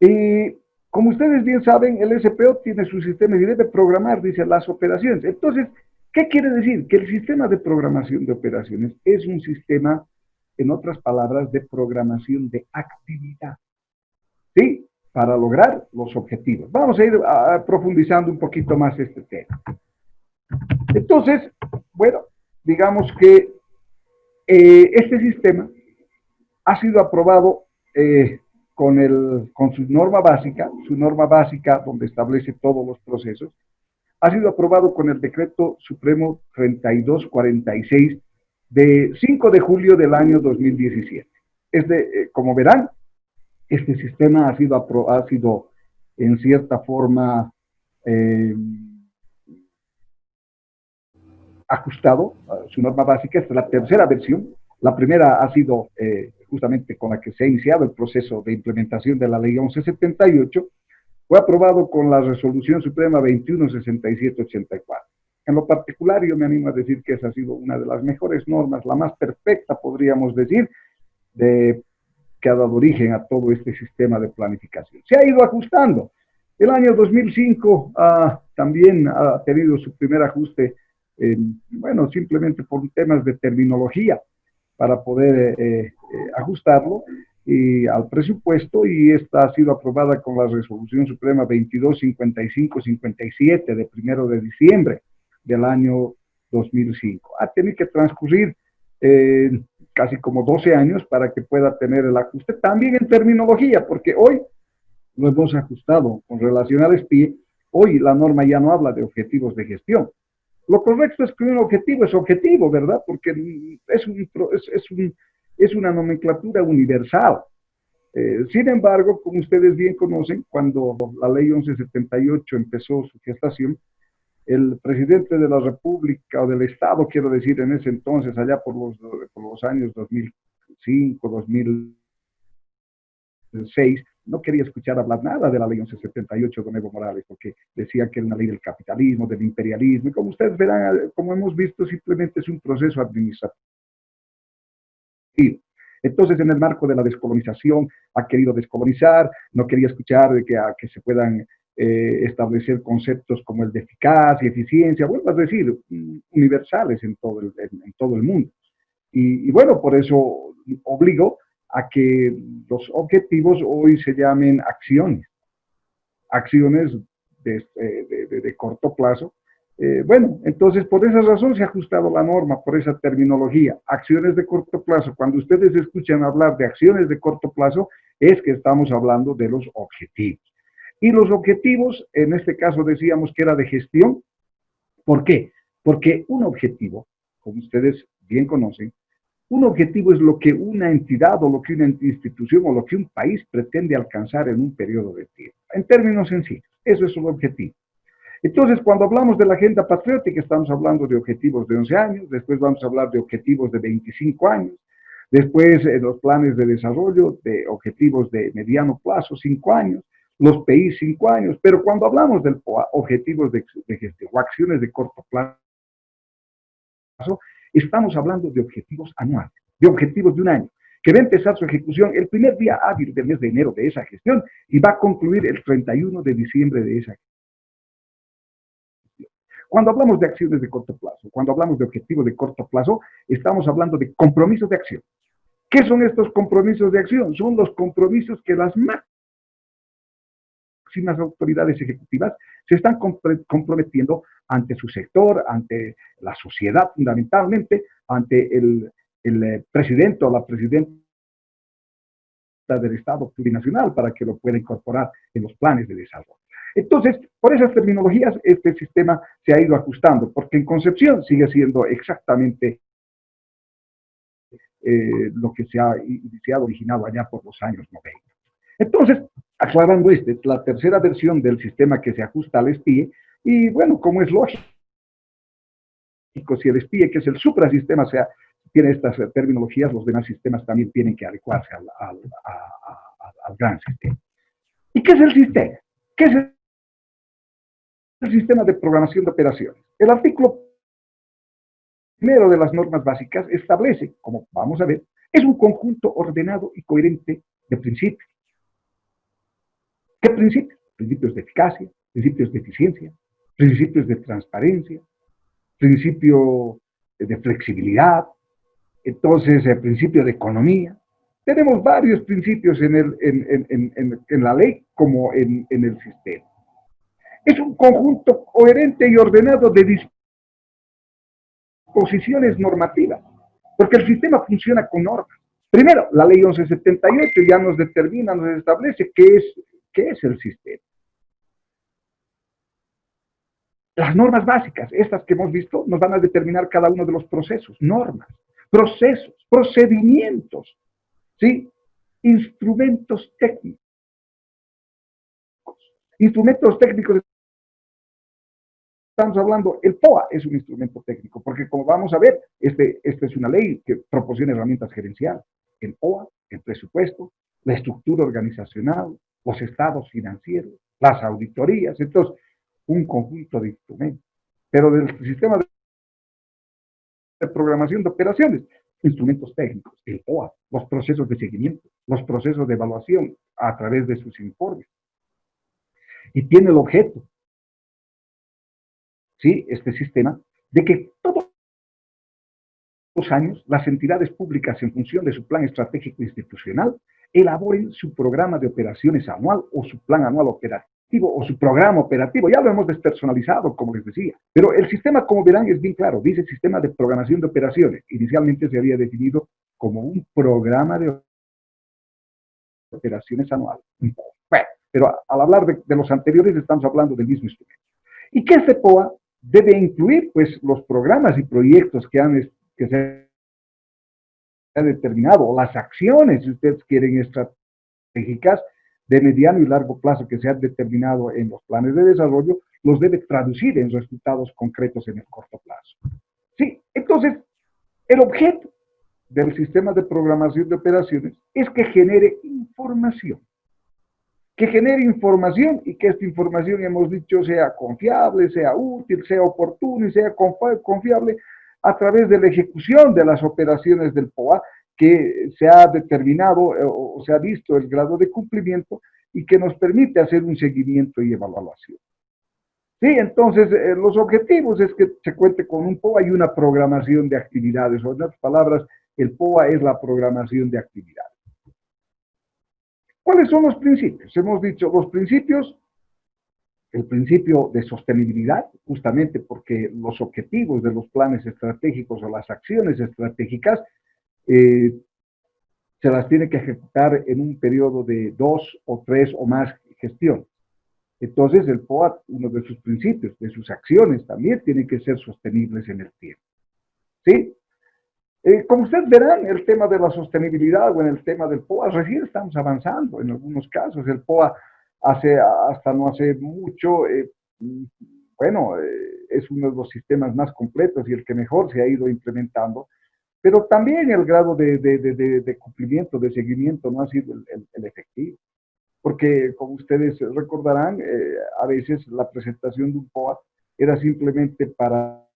Y como ustedes bien saben, el SPO tiene su sistema y debe programar, dice, las operaciones. Entonces, ¿qué quiere decir? Que el sistema de programación de operaciones es un sistema, en otras palabras, de programación de actividad. ¿Sí? Para lograr los objetivos. Vamos a ir profundizando un poquito más este tema. Entonces, bueno, digamos que este sistema ha sido aprobado con su norma básica donde establece todos los procesos, ha sido aprobado con el Decreto Supremo 3246 de 5 de julio del año 2017. Como verán, este sistema ha sido en cierta forma ajustado a su norma básica. Esta es la tercera versión. La primera ha sido justamente con la que se ha iniciado el proceso de implementación de la Ley 1178. Fue aprobado con la Resolución Suprema 216784. En lo particular, yo me animo a decir que esa ha sido una de las mejores normas, la más perfecta, podríamos decir, que ha dado origen a todo este sistema de planificación. Se ha ido ajustando. El año 2005 también ha tenido su primer ajuste, bueno, simplemente por temas de terminología, para poder ajustarlo al presupuesto, y esta ha sido aprobada con la Resolución Suprema 2255-57 de 1 de diciembre del año 2005. Ha tenido que transcurrir casi como 12 años para que pueda tener el ajuste, también en terminología, porque hoy lo hemos ajustado con relación al SPIE. Hoy la norma ya no habla de objetivos de gestión. Lo correcto es que un objetivo es objetivo, ¿verdad? Porque es una nomenclatura universal. Sin embargo, como ustedes bien conocen, cuando la Ley 1178 empezó su gestación, el presidente de la República, o del Estado, quiero decir, en ese entonces, allá por los años 2005, 2006, no quería escuchar hablar nada de la Ley 1178 de Evo Morales, porque decía que era una ley del capitalismo, del imperialismo, y como ustedes verán, como hemos visto, simplemente es un proceso administrativo. Entonces, en el marco de la descolonización, ha querido descolonizar, no quería escuchar de que se puedan establecer conceptos como el de eficacia, eficiencia, vuelvo a decir, universales en todo el mundo. Y bueno, por eso obligo a que los objetivos hoy se llamen acciones de corto plazo. Bueno, entonces por esa razón se ha ajustado la norma, por esa terminología, acciones de corto plazo. Cuando ustedes escuchan hablar de acciones de corto plazo, es que estamos hablando de los objetivos. Y los objetivos, en este caso decíamos que era de gestión. ¿Por qué? Porque un objetivo, como ustedes bien conocen, un objetivo es lo que una entidad o lo que una institución o lo que un país pretende alcanzar en un periodo de tiempo. En términos sencillos, eso es un objetivo. Entonces, cuando hablamos de la agenda patriótica, estamos hablando de objetivos de 11 años, después vamos a hablar de objetivos de 25 años, después los planes de desarrollo, de objetivos de mediano plazo, 5 años, los PI 5 años, pero cuando hablamos del POA, objetivos de gestión o acciones de corto plazo, estamos hablando de objetivos anuales, de objetivos de un año, que va a empezar su ejecución el primer día hábil del mes de enero de esa gestión y va a concluir el 31 de diciembre de esa gestión. Cuando hablamos de acciones de corto plazo, cuando hablamos de objetivos de corto plazo, estamos hablando de compromisos de acción. ¿Qué son estos compromisos de acción? Son los compromisos que las máximas autoridades ejecutivas se están comprometiendo ante su sector, ante la sociedad fundamentalmente, ante el presidente o la presidenta del Estado plurinacional para que lo pueda incorporar en los planes de desarrollo. Entonces, por esas terminologías, este sistema se ha ido ajustando, porque en concepción sigue siendo exactamente lo que se ha iniciado, originado allá por los años 90. Entonces, aclarando esta es la tercera versión del sistema que se ajusta al SPIE, y bueno, como es lógico, si el SPIE, que es el suprasistema, tiene estas terminologías, los demás sistemas también tienen que adecuarse al gran sistema. ¿Y qué es el sistema? ¿Qué es el sistema de programación de operaciones? El artículo primero de las normas básicas establece, como vamos a ver, es un conjunto ordenado y coherente de principios. ¿Qué principios? Principios de eficacia, principios de eficiencia, principios de transparencia, principio de flexibilidad, entonces el principio de economía. Tenemos varios principios en la ley como en el sistema. Es un conjunto coherente y ordenado de disposiciones normativas, porque el sistema funciona con normas. Primero, la ley 1178 ya nos determina, nos establece qué es el sistema. Las normas básicas, estas que hemos visto, nos van a determinar cada uno de los procesos, normas, procesos, procedimientos, ¿sí? Instrumentos técnicos. Instrumentos técnicos, estamos hablando, el POA es un instrumento técnico, porque como vamos a ver, esta es una ley que proporciona herramientas gerenciales. El POA, el presupuesto, la estructura organizacional, los estados financieros, las auditorías, entonces, un conjunto de instrumentos. Pero del sistema de programación de operaciones, instrumentos técnicos, el POA, los procesos de seguimiento, los procesos de evaluación a través de sus informes. Y tiene el objeto, ¿sí? Este sistema, de que todos los años las entidades públicas en función de su plan estratégico institucional elaboren su programa de operaciones anual o su plan anual operativo o su programa operativo. Ya lo hemos despersonalizado, como les decía. Pero el sistema, como verán, es bien claro. Dice sistema de programación de operaciones. Inicialmente se había definido como un programa de operaciones anual. Bueno, pero al hablar de los anteriores estamos hablando del mismo instrumento. ¿Y qué este POA debe incluir? Pues los programas y proyectos que se han determinado, o las acciones, si ustedes quieren, estratégicas, de mediano y largo plazo que se han determinado en los planes de desarrollo, los debe traducir en resultados concretos en el corto plazo. Sí, entonces, el objeto del sistema de programación de operaciones es que genere información. Que genere información y que esta información, hemos dicho, sea confiable, sea útil, sea oportuna y sea confiable a través de la ejecución de las operaciones del POA, que se ha determinado o se ha visto el grado de cumplimiento y que nos permite hacer un seguimiento y evaluación. Sí, entonces los objetivos es que se cuente con un POA y una programación de actividades, o en otras palabras, el POA es la programación de actividades. ¿Cuáles son los principios? Hemos dicho los principios, el principio de sostenibilidad, justamente porque los objetivos de los planes estratégicos o las acciones estratégicas se las tiene que ejecutar en un periodo de 2 o 3 o más gestiones. Entonces el POA, uno de sus principios, de sus acciones también tienen que ser sostenibles en el tiempo. ¿Sí? Como ustedes verán, el tema de la sostenibilidad o en el tema del POA, recién estamos avanzando en algunos casos. El POA hasta no hace mucho, es uno de los sistemas más completos y el que mejor se ha ido implementando, pero también el grado de cumplimiento, de seguimiento no ha sido el efectivo. porque como ustedes recordarán, a veces la presentación de un POA era simplemente para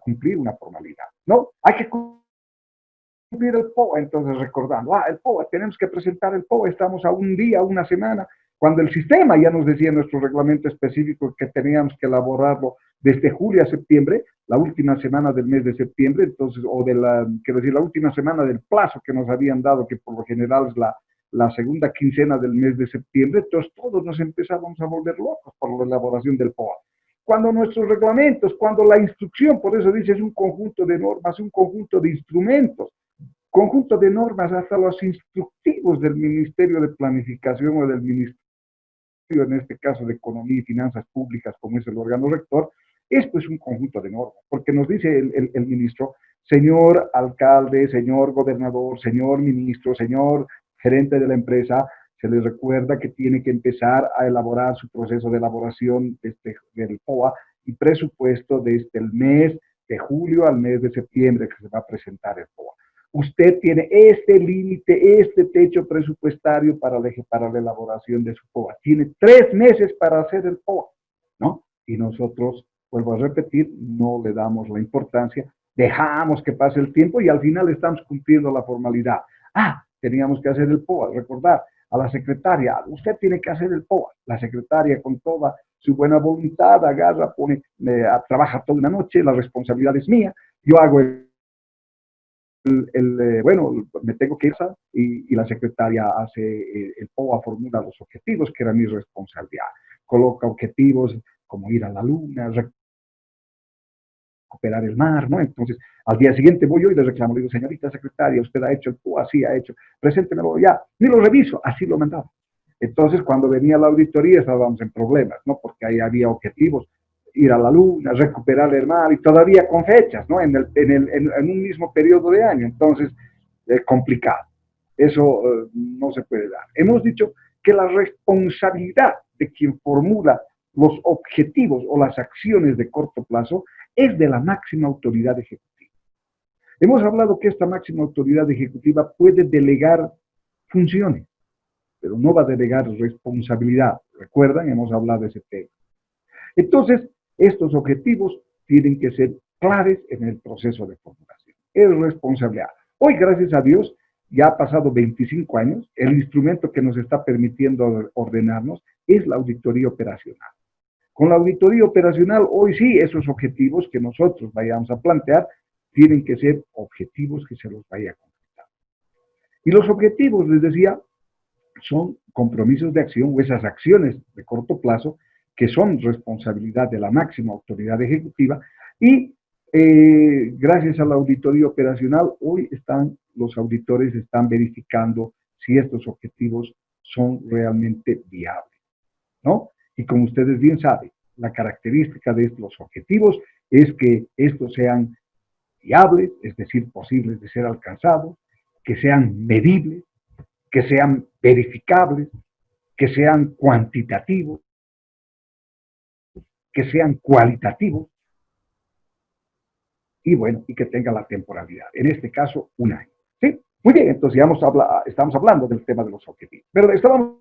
cumplir una formalidad. No, hay que cumplir el POA, entonces recordando, el POA, tenemos que presentar el POA, estamos a un día, una semana, cuando el sistema ya nos decía en nuestro reglamento específico que teníamos que elaborarlo desde julio a septiembre, la última semana del mes de septiembre, entonces, o de quiero decir, la última semana del plazo que nos habían dado, que por lo general es la segunda quincena del mes de septiembre, entonces todos nos empezábamos a volver locos por la elaboración del POA. Cuando nuestros reglamentos, cuando la instrucción, por eso dice, es un conjunto de normas, un conjunto de instrumentos, conjunto de normas, hasta los instructivos del Ministerio de Planificación o del Ministerio, en este caso de Economía y Finanzas Públicas, como es el órgano rector, esto es un conjunto de normas, porque nos dice el ministro, señor alcalde, señor gobernador, señor ministro, señor gerente de la empresa, se les recuerda que tiene que empezar a elaborar su proceso de elaboración del POA y presupuesto desde el mes de julio al mes de septiembre que se va a presentar el POA. Usted tiene este límite, este techo presupuestario para la elaboración de su POA. Tiene 3 meses para hacer el POA, ¿no? Y nosotros, vuelvo a repetir, no le damos la importancia, dejamos que pase el tiempo y al final estamos cumpliendo la formalidad. Teníamos que hacer el POA, recordar a la secretaria, usted tiene que hacer el POA. La secretaria con toda su buena voluntad agarra, trabaja toda una noche, la responsabilidad es mía, yo hago bueno, me tengo que ir y la secretaria hace el POA, formula los objetivos, que era mi responsabilidad. Coloca objetivos como ir a la luna, recuperar el mar, ¿no? Entonces, al día siguiente voy yo y le reclamo, le digo, señorita secretaria, usted ha hecho el POA, sí ha hecho, preséntemelo ya, ni lo reviso, así lo mandaba. Entonces, cuando venía la auditoría estábamos en problemas, ¿no? Porque ahí había objetivos, ir a la luna, recuperar el mar, y todavía con fechas, ¿no? En un mismo periodo de año. Entonces, complicado. Eso no se puede dar. Hemos dicho que la responsabilidad de quien formula los objetivos o las acciones de corto plazo es de la máxima autoridad ejecutiva. Hemos hablado que esta máxima autoridad ejecutiva puede delegar funciones, pero no va a delegar responsabilidad. ¿Recuerdan? Hemos hablado de ese tema. Entonces, estos objetivos tienen que ser claves en el proceso de formulación. Es responsabilidad. Hoy, gracias a Dios, ya ha pasado 25 años, el instrumento que nos está permitiendo ordenarnos es la auditoría operacional. Con la auditoría operacional, hoy sí, esos objetivos que nosotros vayamos a plantear tienen que ser objetivos que se los vaya a completar. Y los objetivos, les decía, son compromisos de acción o esas acciones de corto plazo que son responsabilidad de la máxima autoridad ejecutiva y gracias a la auditoría operacional, hoy los auditores están verificando si estos objetivos son realmente viables, ¿no? Y como ustedes bien saben, la característica de estos objetivos es que estos sean viables, es decir, posibles de ser alcanzados, que sean medibles, que sean verificables, que sean cuantitativos, que sean cualitativos y bueno, y que tenga la temporalidad. En este caso, 1 año. ¿Sí? Muy bien, entonces ya estamos hablando del tema de los objetivos. Pero estábamos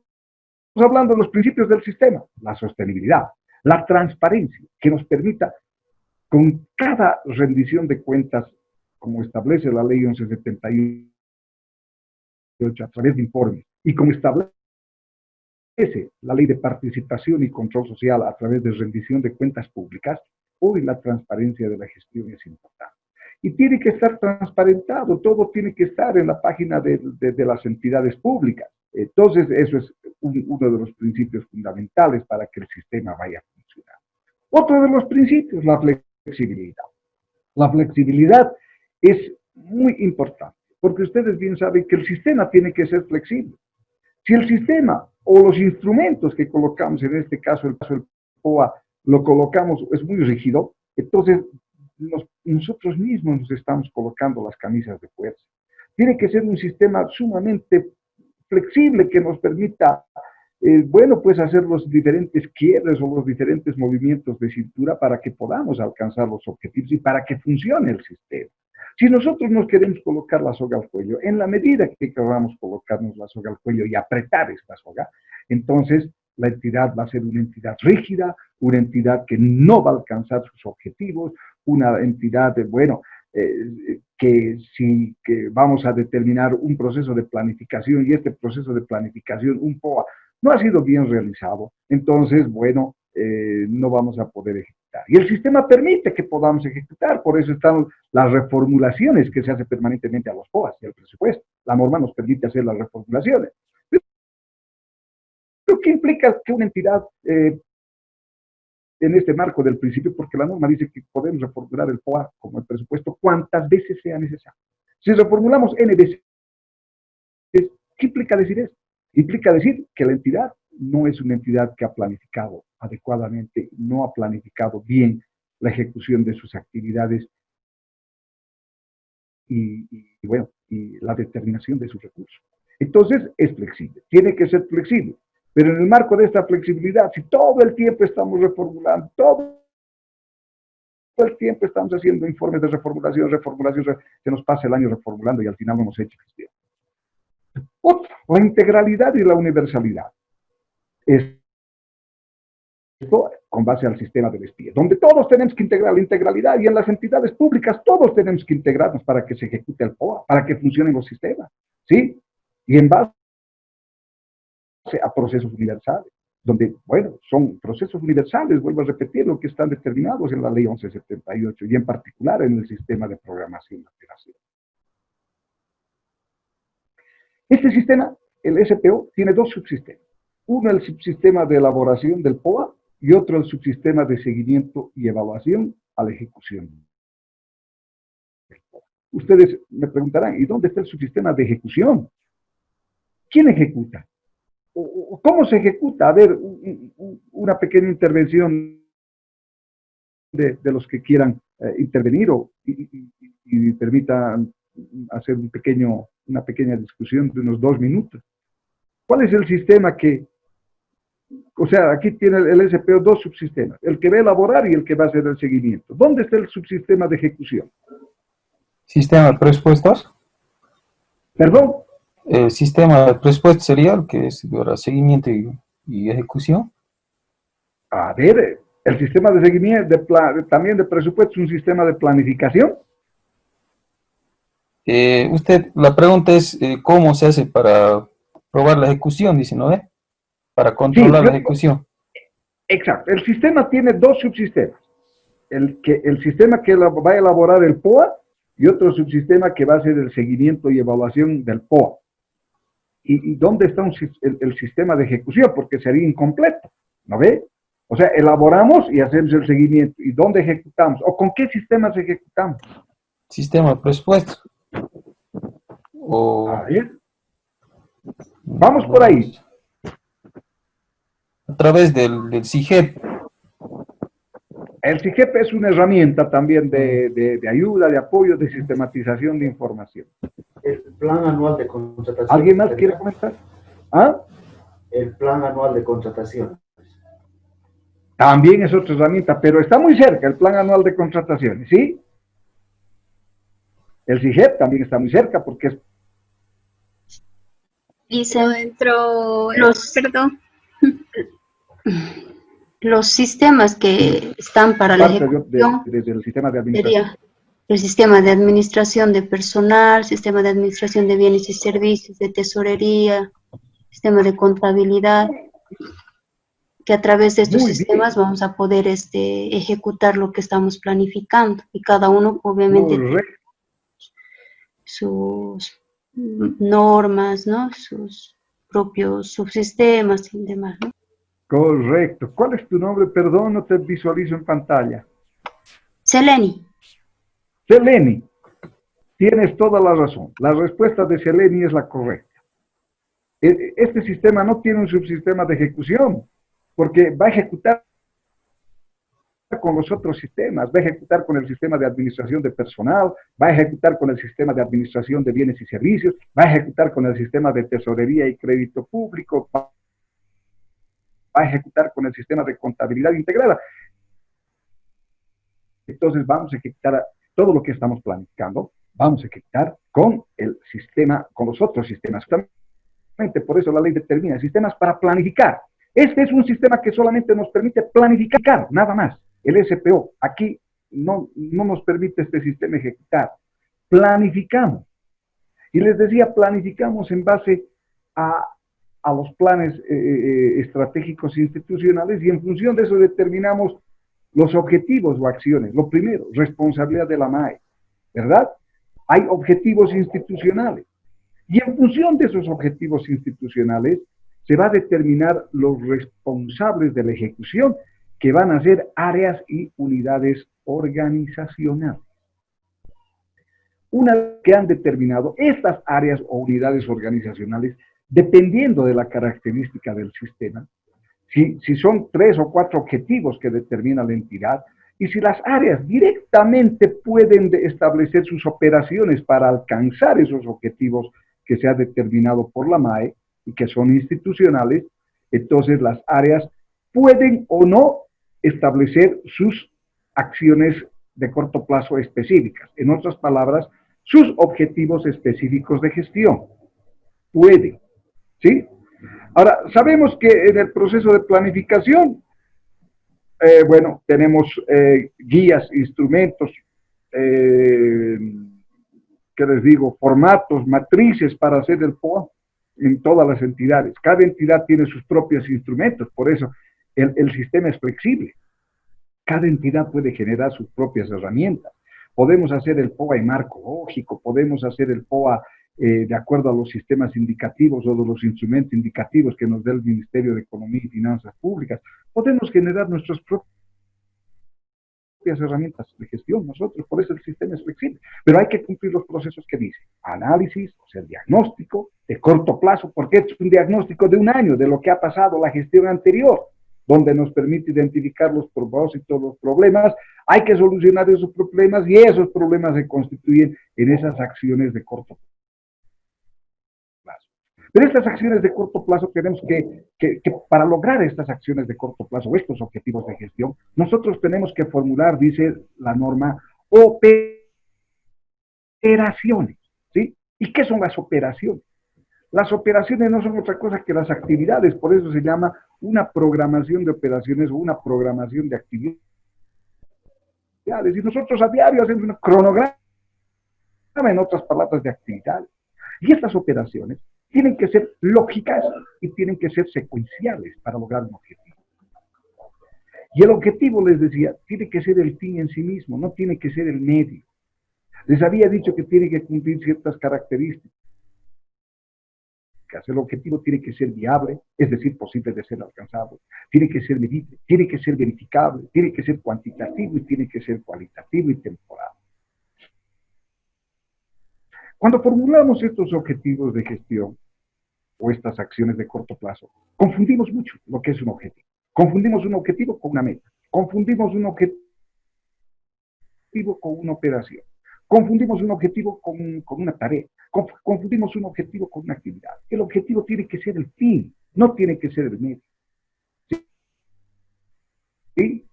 hablando de los principios del sistema, la sostenibilidad, la transparencia, que nos permita con cada rendición de cuentas, como establece la ley 1178 a través de informes, y como establece la ley de participación y control social a través de rendición de cuentas públicas, hoy la transparencia de la gestión es importante. Y tiene que estar transparentado, todo tiene que estar en la página de las entidades públicas. Entonces, eso es uno de los principios fundamentales para que el sistema vaya a funcionar. Otro de los principios, la flexibilidad. La flexibilidad es muy importante, porque ustedes bien saben que el sistema tiene que ser flexible. Si el sistema o los instrumentos que colocamos, en este caso el POA, lo colocamos, es muy rígido, entonces nosotros mismos nos estamos colocando las camisas de fuerza. Tiene que ser un sistema sumamente flexible que nos permita, bueno, pues hacer los diferentes quiebres o los diferentes movimientos de cintura para que podamos alcanzar los objetivos y para que funcione el sistema. Si nosotros nos queremos colocar la soga al cuello, en la medida que queramos colocarnos la soga al cuello y apretar esta soga, entonces la entidad va a ser una entidad rígida, una entidad que no va a alcanzar sus objetivos, una entidad, que vamos a determinar un proceso de planificación y este proceso de planificación, un POA, no ha sido bien realizado, entonces, no vamos a poder ejecutar. Y el sistema permite que podamos ejecutar, por eso están las reformulaciones que se hace permanentemente a los POAs y al presupuesto. La norma nos permite hacer las reformulaciones. ¿Pero qué implica que una entidad, en este marco del principio, porque la norma dice que podemos reformular el POA como el presupuesto cuantas veces sea necesario? Si reformulamos N veces, ¿qué implica decir esto? Implica decir que la entidad no es una entidad que ha planificado adecuadamente, no ha planificado bien la ejecución de sus actividades y la determinación de sus recursos. Entonces, es flexible, tiene que ser flexible, pero en el marco de esta flexibilidad, si todo el tiempo estamos reformulando, todo el tiempo estamos haciendo informes de reformulación, se nos pasa el año reformulando y al final no hemos hecho gestión. Otra, la integralidad y la universalidad. Esto con base al sistema del SPIE, donde todos tenemos que integrar la integralidad y en las entidades públicas todos tenemos que integrarnos para que se ejecute el POA, para que funcionen los sistemas, ¿sí? Y en base a procesos universales, donde, son procesos universales, vuelvo a repetir, lo que están determinados en la ley 1178 y en particular en el sistema de programación de operación. Este sistema, el SPO, tiene dos subsistemas. Uno, el subsistema de elaboración del POA y otro, el subsistema de seguimiento y evaluación a la ejecución del POA. Ustedes me preguntarán, ¿y dónde está el subsistema de ejecución? ¿Quién ejecuta? ¿Cómo se ejecuta? A ver, una pequeña intervención de los que quieran intervenir y permitan hacer una pequeña discusión de unos 2 minutos. ¿Cuál es el sistema aquí tiene el SPO dos subsistemas, el que va a elaborar y el que va a hacer el seguimiento? ¿Dónde está el subsistema de ejecución? ¿Sistema de presupuestos? ¿Perdón? El sistema de presupuestos sería el que es para seguimiento y ejecución. A ver, el sistema de seguimiento, también de presupuesto, es un sistema de planificación. La pregunta es, ¿cómo se hace para probar la ejecución? Dice, ¿no ve? Para controlar la ejecución. Exacto. El sistema tiene dos subsistemas. El sistema que va a elaborar el POA y otro subsistema que va a hacer el seguimiento y evaluación del POA. ¿Y dónde está el sistema de ejecución? Porque sería incompleto, ¿no ve? O sea, elaboramos y hacemos el seguimiento. ¿Y dónde ejecutamos? ¿O con qué sistemas ejecutamos? Sistema de presupuesto. Vamos por ahí. A través del CIGEP. El CIGEP es una herramienta también de ayuda, de apoyo, de sistematización de información. El plan anual de contratación. ¿Alguien más quiere comentar? ¿Ah? El plan anual de contratación. También es otra herramienta, pero está muy cerca el plan anual de contrataciones, ¿sí? El CIGEP también está muy cerca porque es... Los sistemas que están para la ejecución desde el sistema de administración. sería el sistema de administración de personal, sistema de administración de bienes y servicios, de tesorería, sistema de contabilidad, que a través de estos sistemas vamos a poder ejecutar lo que estamos planificando y cada uno obviamente tiene sus normas, ¿no? Sus propios subsistemas y demás, ¿no? Correcto. ¿Cuál es tu nombre? Perdón, no te visualizo en pantalla. Seleni. Seleni. Tienes toda la razón. La respuesta de Seleni es la correcta. Este sistema no tiene un subsistema de ejecución, porque va a ejecutar con los otros sistemas, va a ejecutar con el sistema de administración de personal, va a ejecutar con el sistema de administración de bienes y servicios, va a ejecutar con el sistema de tesorería y crédito público, va a ejecutar con el sistema de contabilidad integrada. Entonces vamos a ejecutar todo lo que estamos planificando, vamos a ejecutar con el sistema, con los otros sistemas. Justamente por eso la ley determina sistemas para planificar. Este es un sistema que solamente nos permite planificar, nada más. El SPO, aquí no nos permite este sistema ejecutar. Planificamos. Y les decía, planificamos en base a los planes estratégicos institucionales y en función de eso determinamos los objetivos o acciones. Lo primero, responsabilidad de la MAE, ¿verdad? Hay objetivos institucionales. Y en función de esos objetivos institucionales se va a determinar los responsables de la ejecución, que van a ser áreas y unidades organizacionales. Una vez que han determinado estas áreas o unidades organizacionales, dependiendo de la característica del sistema, si son 3 o 4 objetivos que determina la entidad, y si las áreas directamente pueden establecer sus operaciones para alcanzar esos objetivos que se ha determinado por la MAE y que son institucionales, entonces las áreas pueden o no establecer sus acciones de corto plazo específicas. En otras palabras, sus objetivos específicos de gestión. Pueden, ¿sí? Ahora, sabemos que en el proceso de planificación, bueno, tenemos guías, instrumentos, ¿qué les digo? Formatos, matrices para hacer el POA en todas las entidades. Cada entidad tiene sus propios instrumentos, por eso el sistema es flexible. Cada entidad puede generar sus propias herramientas. Podemos hacer el POA en marco lógico, podemos hacer el POA de acuerdo a los sistemas indicativos o de los instrumentos indicativos que nos da el Ministerio de Economía y Finanzas Públicas. Podemos generar nuestras propias herramientas de gestión nosotros, por eso el sistema es flexible. Pero hay que cumplir los procesos que dice. Análisis, o sea, diagnóstico de corto plazo, porque es un diagnóstico de un año, de lo que ha pasado la gestión anterior, donde nos permite identificar los propósitos, los problemas. Hay que solucionar esos problemas y esos problemas se constituyen en esas acciones de corto plazo. Pero estas acciones de corto plazo tenemos que para lograr estas acciones de corto plazo, estos objetivos de gestión, nosotros tenemos que formular, dice la norma, operaciones, ¿sí? ¿Y qué son las operaciones? Las operaciones no son otra cosa que las actividades, por eso se llama una programación de operaciones o una programación de actividades. Y nosotros a diario hacemos un cronograma, en otras palabras, de actividades. Y estas operaciones tienen que ser lógicas y tienen que ser secuenciales para lograr un objetivo. Y el objetivo, les decía, tiene que ser el fin en sí mismo, no tiene que ser el medio. Les había dicho que tiene que cumplir ciertas características. El objetivo tiene que ser viable, es decir, posible de ser alcanzable. Tiene que ser medible, tiene que ser verificable, tiene que ser cuantitativo y tiene que ser cualitativo y temporal. Cuando formulamos estos objetivos de gestión o estas acciones de corto plazo, confundimos mucho lo que es un objetivo. Confundimos un objetivo con una meta. Confundimos un objetivo con una operación. Confundimos un objetivo con una tarea. Confundimos un objetivo con una actividad. El objetivo tiene que ser el fin, no tiene que ser el medio. ¿Sí?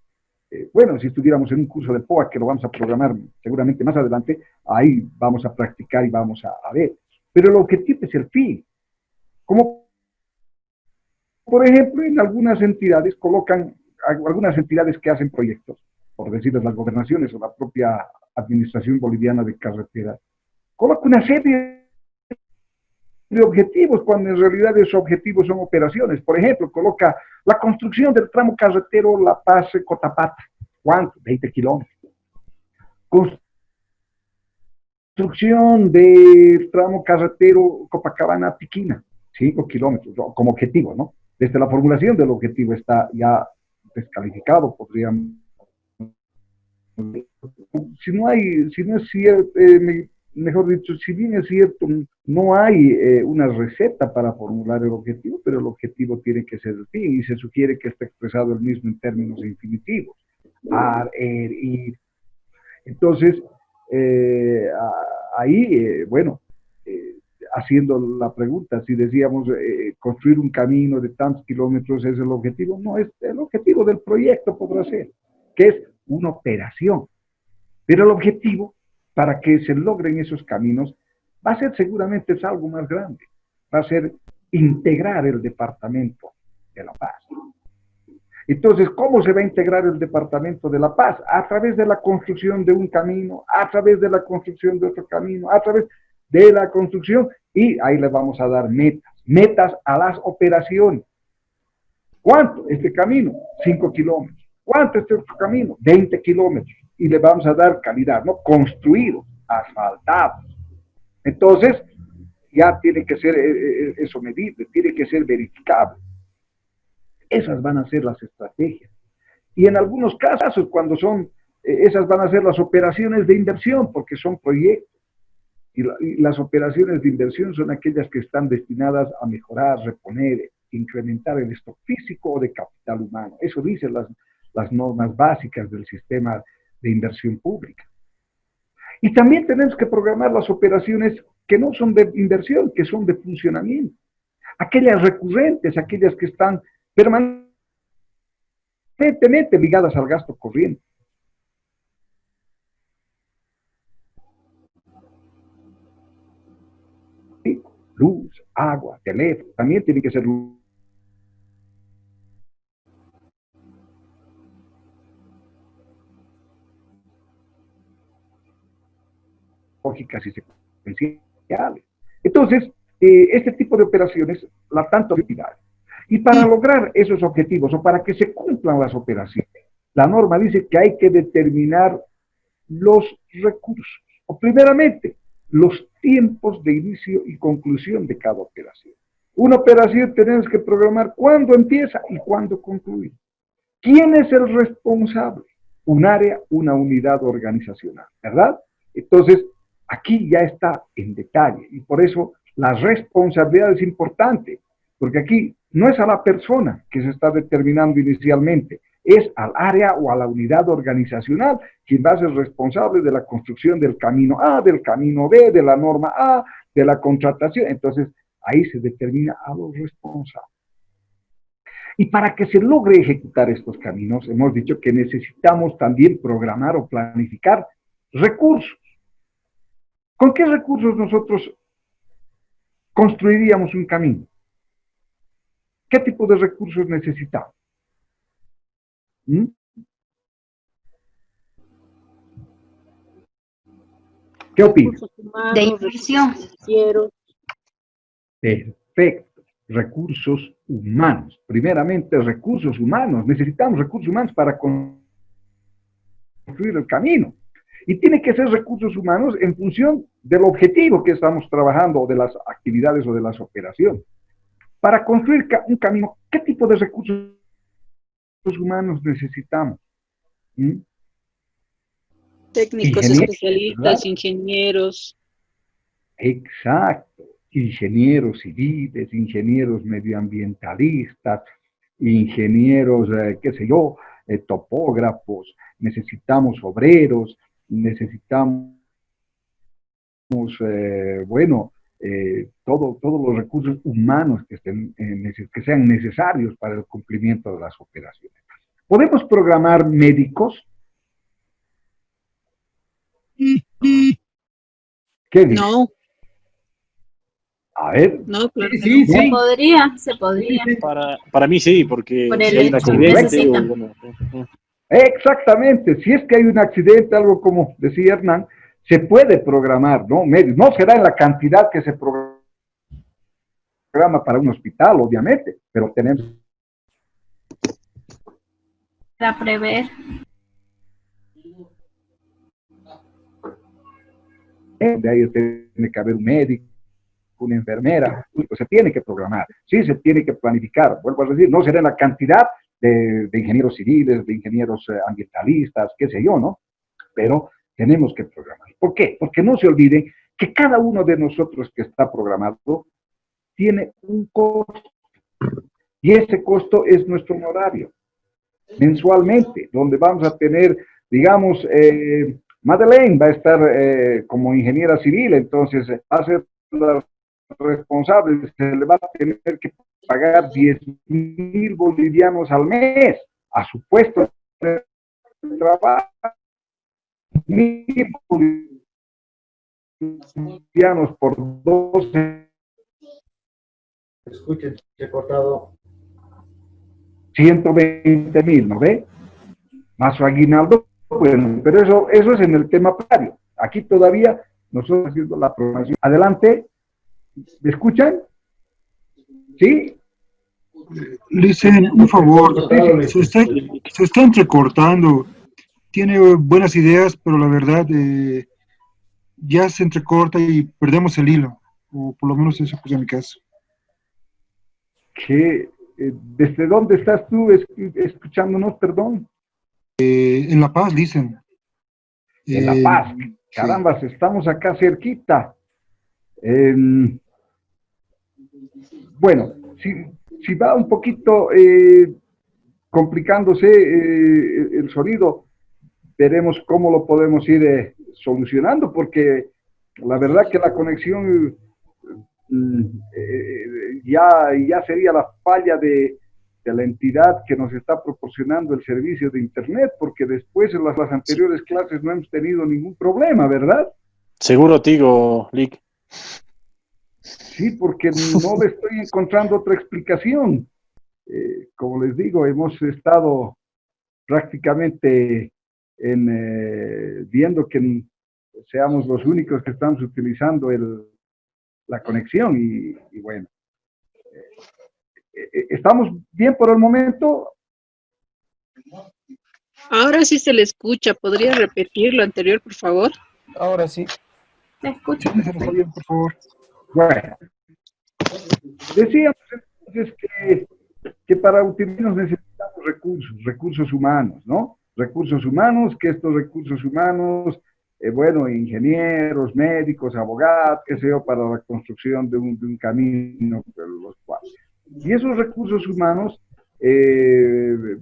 Bueno, si estuviéramos en un curso de POA, que lo vamos a programar seguramente más adelante, ahí vamos a practicar y vamos a ver. Pero el objetivo es el fin. Como, por ejemplo, en algunas entidades algunas entidades que hacen proyectos, por decirles las gobernaciones o la propia Administración Boliviana de Carreteras, coloca una serie de objetivos cuando en realidad esos objetivos son operaciones. Por ejemplo, coloca la construcción del tramo carretero La Paz-Cotapata. ¿Cuánto? 20 kilómetros. Construcción del tramo carretero Copacabana-Tiquina. 5 kilómetros, como objetivo, ¿no? Desde la formulación del objetivo está ya descalificado, podríamos. Si no es cierto, mejor dicho, si bien es cierto, no hay una receta para formular el objetivo, pero el objetivo tiene que ser el fin y se sugiere que esté expresado el mismo en términos infinitivos. Ar, er, ir. Entonces, ahí, bueno, haciendo la pregunta, si decíamos construir un camino de tantos kilómetros es el objetivo, no, es el objetivo del proyecto podrá ser, que es una operación. Pero el objetivo para que se logren esos caminos, va a ser seguramente es algo más grande. Va a ser integrar el Departamento de La Paz. Entonces, ¿cómo se va a integrar el Departamento de La Paz? A través de la construcción de un camino, a través de la construcción de otro camino, a través de la construcción, y ahí le vamos a dar metas a las operaciones. ¿Cuánto? Este camino, 5 kilómetros. ¿Cuánto este otro camino? 20 kilómetros. Y le vamos a dar calidad, ¿no? Construidos, asfaltados. Entonces, ya tiene que ser eso medible, tiene que ser verificable. Esas van a ser las estrategias. Y en algunos casos, cuando son, esas van a ser las operaciones de inversión, porque son proyectos. Y las operaciones de inversión son aquellas que están destinadas a mejorar, reponer, incrementar el stock físico o de capital humano. Eso dicen las normas básicas del sistema de inversión pública. Y también tenemos que programar las operaciones que no son de inversión, que son de funcionamiento. Aquellas recurrentes, aquellas que están permanentemente ligadas al gasto corriente. Luz, agua, teléfono, también tiene que ser lógicas y secuenciales. Entonces, este tipo de operaciones, la tanto utilidad. Y para lograr esos objetivos, o para que se cumplan las operaciones, la norma dice que hay que determinar los recursos, o primeramente, los tiempos de inicio y conclusión de cada operación. Una operación tenemos que programar cuándo empieza y cuándo concluye. ¿Quién es el responsable? Un área, una unidad organizacional, ¿verdad? Entonces, aquí ya está en detalle, y por eso la responsabilidad es importante, porque aquí no es a la persona que se está determinando inicialmente, es al área o a la unidad organizacional quien va a ser responsable de la construcción del camino A, del camino B, de la norma A, de la contratación. Entonces, ahí se determina a los responsables. Y para que se logre ejecutar estos caminos, hemos dicho que necesitamos también programar o planificar recursos. ¿Con qué recursos nosotros construiríamos un camino? ¿Qué tipo de recursos necesitamos? ¿Qué opinas? De inversión. Perfecto. Recursos humanos. Primeramente, recursos humanos. Necesitamos recursos humanos para construir el camino. Y tiene que ser recursos humanos en función del objetivo que estamos trabajando, o de las actividades o de las operaciones. Para construir un camino, ¿qué tipo de recursos humanos necesitamos? Técnicos, especialistas, ¿verdad? Ingenieros. Exacto. Ingenieros civiles, ingenieros medioambientalistas, ingenieros, qué sé yo, topógrafos, necesitamos obreros, necesitamos, todos los recursos humanos que sean necesarios para el cumplimiento de las operaciones. ¿Podemos programar médicos? ¿Qué dice? No. A ver. No, claro que Sí, no. se podría. Para mí sí, porque Por si el hay un hecho, accidente... necesitan. bueno, Exactamente, si es que hay un accidente, algo como decía Hernán, se puede programar, ¿no? No será en la cantidad que se programa para un hospital, obviamente, pero tenemos Para prever. de ahí tiene que haber un médico, una enfermera, pues se tiene que programar, sí se tiene que planificar, vuelvo a decir, no será en la cantidad de ingenieros civiles, de ingenieros ambientalistas, qué sé yo, ¿no? Pero tenemos que programar. ¿Por qué? Porque no se olviden que cada uno de nosotros que está programado tiene un costo, y ese costo es nuestro honorario, mensualmente, donde vamos a tener, digamos, Madeleine va a estar como ingeniera civil, entonces va a ser la responsable, se le va a tener que pagar 10.000 bolivianos al mes a su puesto de trabajo. 1.000 bolivianos por 12. Escuchen, he cortado. 120.000, ¿no ve? Más su aguinaldo, bueno, pero eso es en el tema primario. Aquí todavía nosotros haciendo la programación. Adelante, ¿me escuchan? ¿Sí? Licen, un favor, se está entrecortando. Tiene buenas ideas, pero la verdad ya se entrecorta y perdemos el hilo. O por lo menos eso es mi caso. ¿Desde dónde estás tú escuchándonos, perdón? En La Paz, dicen. En La Paz, carambas, estamos acá cerquita. Bueno, si va un poquito complicándose el sonido, veremos cómo lo podemos ir solucionando, porque la verdad que la conexión ya sería la falla de la entidad que nos está proporcionando el servicio de Internet, porque después en las anteriores clases no hemos tenido ningún problema, ¿verdad? Seguro, Tigo, Lick. Sí, porque no le estoy encontrando otra explicación. Como les digo, hemos estado prácticamente viendo que seamos los únicos que estamos utilizando la conexión y bueno. ¿Estamos bien por el momento? Ahora sí se le escucha. ¿Podría repetir lo anterior, por favor? Ahora sí. Me escucho. Bien, por favor. Bueno, decíamos entonces que para utilizarlos necesitamos recursos humanos, ¿no? Recursos humanos, que estos recursos humanos, bueno, ingenieros, médicos, abogados, qué sé yo, para la construcción de un camino, los cuales. Y esos recursos humanos,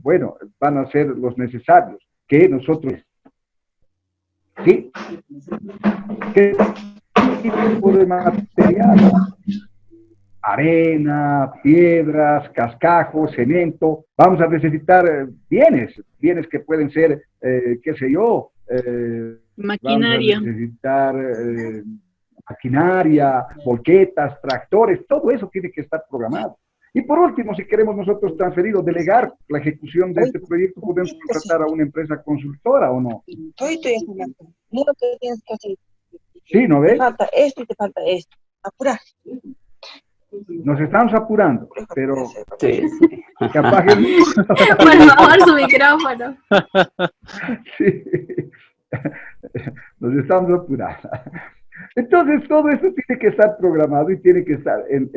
bueno, van a ser los necesarios, que nosotros, ¿sí? ¿Qué tipo de material? Arena, piedras, cascajos, cemento. Vamos a necesitar bienes que pueden ser, qué sé yo, Maquinaria. vamos a necesitar maquinaria, volquetas, tractores, todo eso tiene que estar programado. Y por último, si queremos nosotros transferir o delegar la ejecución de este proyecto, podemos contratar a una empresa consultora o no. Estoy haciendo. Mira lo que tienes que hacer. Sí, ¿no Te ves? falta esto y te falta esto. Apura. Nos estamos apurando, pero Sí. capaz que... Por favor, su micrófono. Sí. Nos estamos apurando. Entonces, todo eso tiene que estar programado y tiene que estar en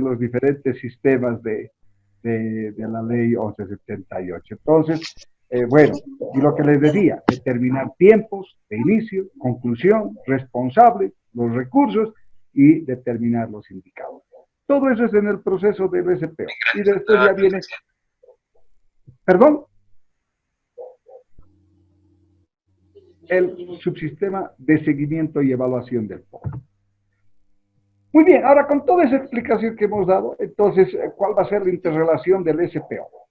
los diferentes sistemas de la ley 1178. Entonces, bueno, y lo que les decía, determinar tiempos de inicio, conclusión, responsable, los recursos y determinar los indicadores. Todo eso es en el proceso del SPO. Y después ya viene... ¿Perdón? El subsistema de seguimiento y evaluación del PO. Muy bien, ahora con toda esa explicación que hemos dado, entonces, ¿cuál va a ser la interrelación del SPO?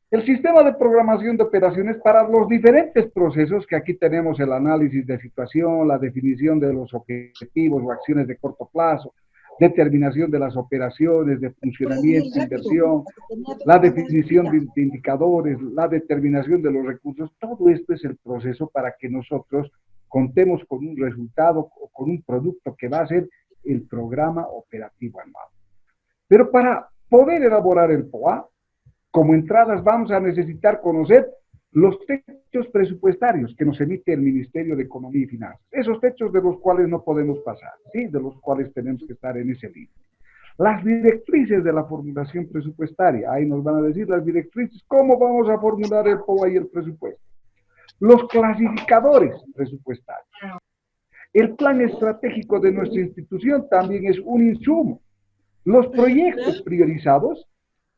El sistema de programación de operaciones para los diferentes procesos, que aquí tenemos el análisis de situación, la definición de los objetivos o acciones de corto plazo, determinación de las operaciones, de funcionamiento, inversión, la definición de indicadores, la determinación de los recursos, todo esto es el proceso para que nosotros contemos con un resultado o con un producto que va a ser el programa operativo anual. Pero para poder elaborar el POA, como entradas vamos a necesitar conocer los techos presupuestarios que nos emite el Ministerio de Economía y Finanzas. Esos techos de los cuales no podemos pasar, ¿sí? De los cuales tenemos que estar en ese límite. Las directrices de la formulación presupuestaria, ahí nos van a decir las directrices, cómo vamos a formular el POA y el presupuesto. Los clasificadores presupuestarios. El plan estratégico de nuestra institución también es un insumo. Los proyectos priorizados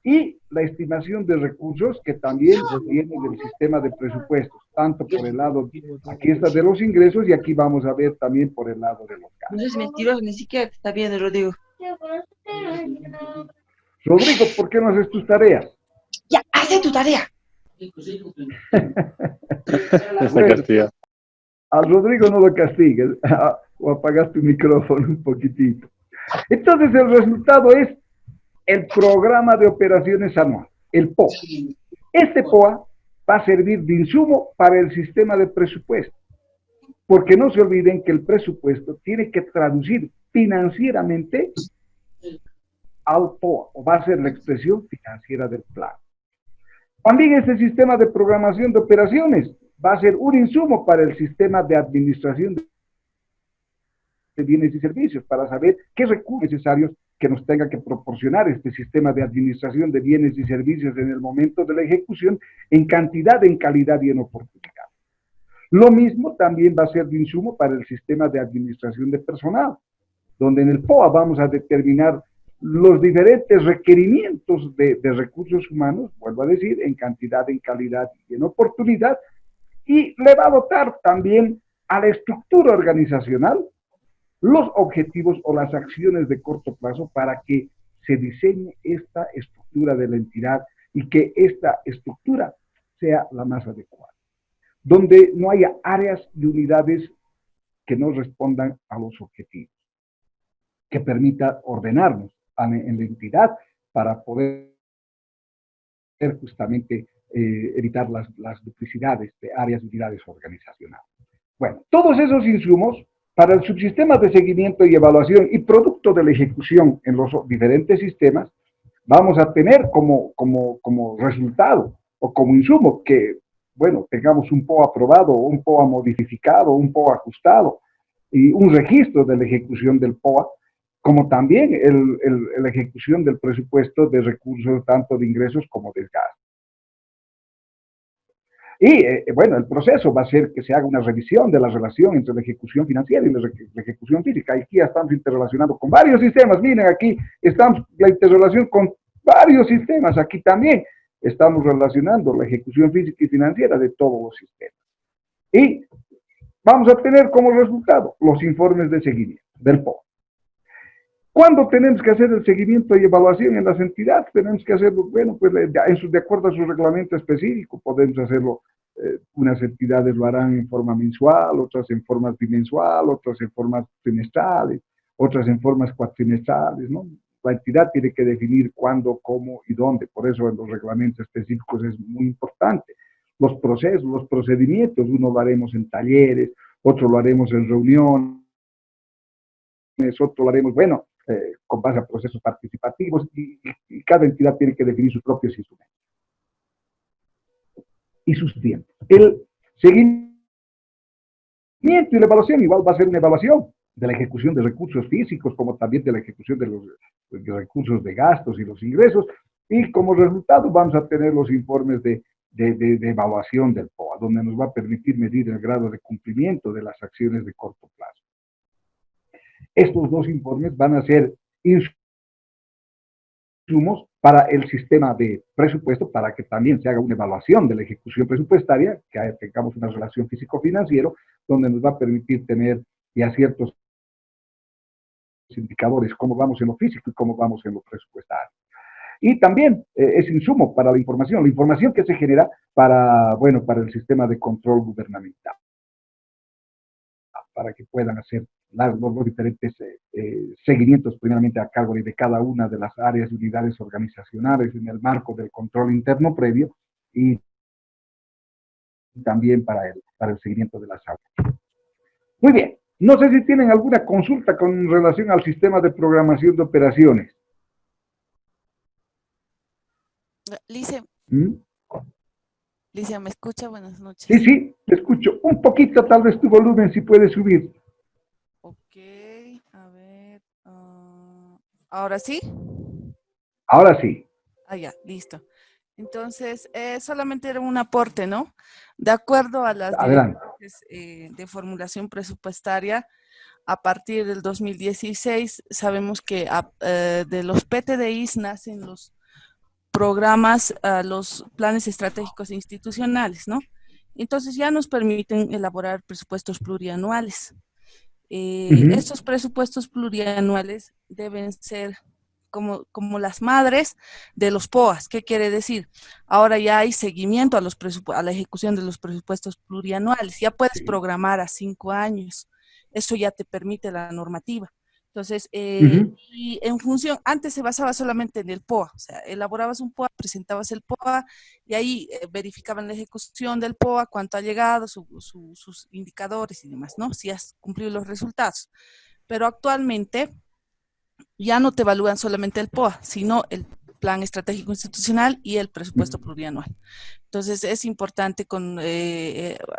y la estimación de recursos que también viene del sistema de presupuestos, tanto por el lado, aquí está de los ingresos y aquí vamos a ver también por el lado de los gastos. No es mentiroso, ni siquiera te está viendo, Rodrigo. Rodrigo, ¿por qué no haces tus tareas? Ya, hace tu tarea. Esta Castilla. Al Rodrigo no lo castigues, o apagas tu micrófono un poquitito. Entonces el resultado es el programa de operaciones anual, el POA. Este POA va a servir de insumo para el sistema de presupuesto, porque no se olviden que el presupuesto tiene que traducir financieramente al POA, o va a ser la expresión financiera del plan. También este sistema de programación de operaciones va a ser un insumo para el sistema de administración de bienes y servicios, para saber qué recursos necesarios que nos tenga que proporcionar este sistema de administración de bienes y servicios en el momento de la ejecución, en cantidad, en calidad y en oportunidad. Lo mismo también va a ser de insumo para el sistema de administración de personal, donde en el POA vamos a determinar los diferentes requerimientos de recursos humanos, vuelvo a decir, en cantidad, en calidad y en oportunidad, y le va a dotar también a la estructura organizacional los objetivos o las acciones de corto plazo para que se diseñe esta estructura de la entidad y que esta estructura sea la más adecuada, donde no haya áreas y unidades que no respondan a los objetivos, que permita ordenarnos en la entidad para poder justamente evitar las duplicidades de áreas y unidades organizacionales. Bueno, todos esos insumos para el subsistema de seguimiento y evaluación y producto de la ejecución en los diferentes sistemas, vamos a tener como resultado o como insumo que, bueno, tengamos un POA aprobado, un POA modificado, un POA ajustado y un registro de la ejecución del POA, como también la ejecución del presupuesto de recursos tanto de ingresos como de gastos. Y bueno, el proceso va a ser que se haga una revisión de la relación entre la ejecución financiera y la ejecución física. Aquí ya estamos interrelacionados con varios sistemas. Miren, aquí estamos la interrelación con varios sistemas. Aquí también estamos relacionando la ejecución física y financiera de todos los sistemas. Y vamos a tener como resultado los informes de seguimiento del POA. ¿Cuándo tenemos que hacer el seguimiento y evaluación en las entidades? Tenemos que hacerlo, bueno, pues de acuerdo a su reglamento específico, podemos hacerlo, unas entidades lo harán en forma mensual, otras en forma bimensual, otras en formas trimestrales, otras en formas cuatrimestrales, ¿no? La entidad tiene que definir cuándo, cómo y dónde, por eso en los reglamentos específicos es muy importante. Los procesos, los procedimientos, uno lo haremos en talleres, otro lo haremos en reuniones, otro lo haremos, bueno, con base a procesos participativos y cada entidad tiene que definir sus propios instrumentos y sus tiempos. El seguimiento y la evaluación igual va a ser una evaluación de la ejecución de recursos físicos como también de la ejecución de los recursos de gastos y los ingresos y como resultado vamos a tener los informes de evaluación del POA, donde nos va a permitir medir el grado de cumplimiento de las acciones de corto plazo. Estos dos informes van a ser insumos para el sistema de presupuesto, para que también se haga una evaluación de la ejecución presupuestaria, que tengamos una relación físico-financiero, donde nos va a permitir tener ya ciertos indicadores, cómo vamos en lo físico y cómo vamos en lo presupuestario. Y también es insumo para la información que se genera para, bueno, para el sistema de control gubernamental, para que puedan hacer los diferentes seguimientos primeramente a cargo de cada una de las áreas y unidades organizacionales en el marco del control interno previo y también para el seguimiento de las áreas. Muy bien, no sé si tienen alguna consulta con relación al sistema de programación de operaciones. Lice, Lice, ¿me escucha? Buenas noches. Sí, te escucho. Un poquito tal vez tu volumen si puedes subir. Ok, a ver. ¿Ahora sí? Ahora sí. Ah, ya, entonces, solamente era un aporte, ¿no? De acuerdo a las directrices de formulación presupuestaria, a partir del 2016, sabemos que de los PTDIs nacen los programas, los planes estratégicos institucionales, ¿no? Entonces ya nos permiten elaborar presupuestos plurianuales. Estos presupuestos plurianuales deben ser como las madres de los POAs. ¿Qué quiere decir? Ahora ya hay seguimiento a la ejecución de los presupuestos plurianuales. Ya puedes programar a 5 años. Eso ya te permite la normativa. Entonces, y en función, antes se basaba solamente en el POA, o sea, elaborabas un POA, presentabas el POA y ahí verificaban la ejecución del POA, cuánto ha llegado, sus indicadores y demás, ¿no? Si has cumplido los resultados. Pero actualmente ya no te evalúan solamente el POA, sino el Plan Estratégico Institucional y el presupuesto plurianual. Entonces, es importante,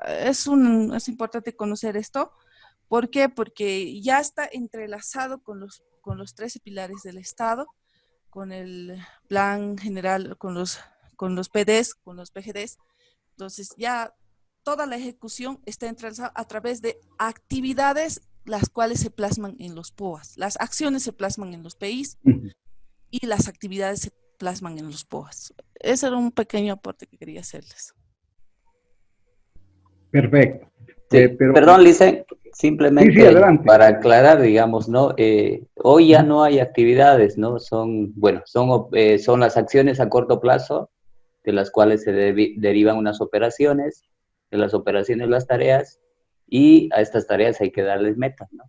es importante conocer esto. ¿Por qué? Porque ya está entrelazado con los 13 pilares del Estado, con el plan general, con los PDs, con los PGDs. Entonces ya toda la ejecución está entrelazada a través de actividades las cuales se plasman en los POAs. Las acciones se plasman en los PIs y las actividades se plasman en los POAs. Ese era un pequeño aporte que quería hacerles. Perfecto. Sí, perdón, Licen, simplemente para aclarar, digamos, ¿no? Hoy ya no hay actividades, ¿no? Son las acciones a corto plazo, de las cuales se derivan unas operaciones, de las operaciones las tareas, y a estas tareas hay que darles metas, ¿no?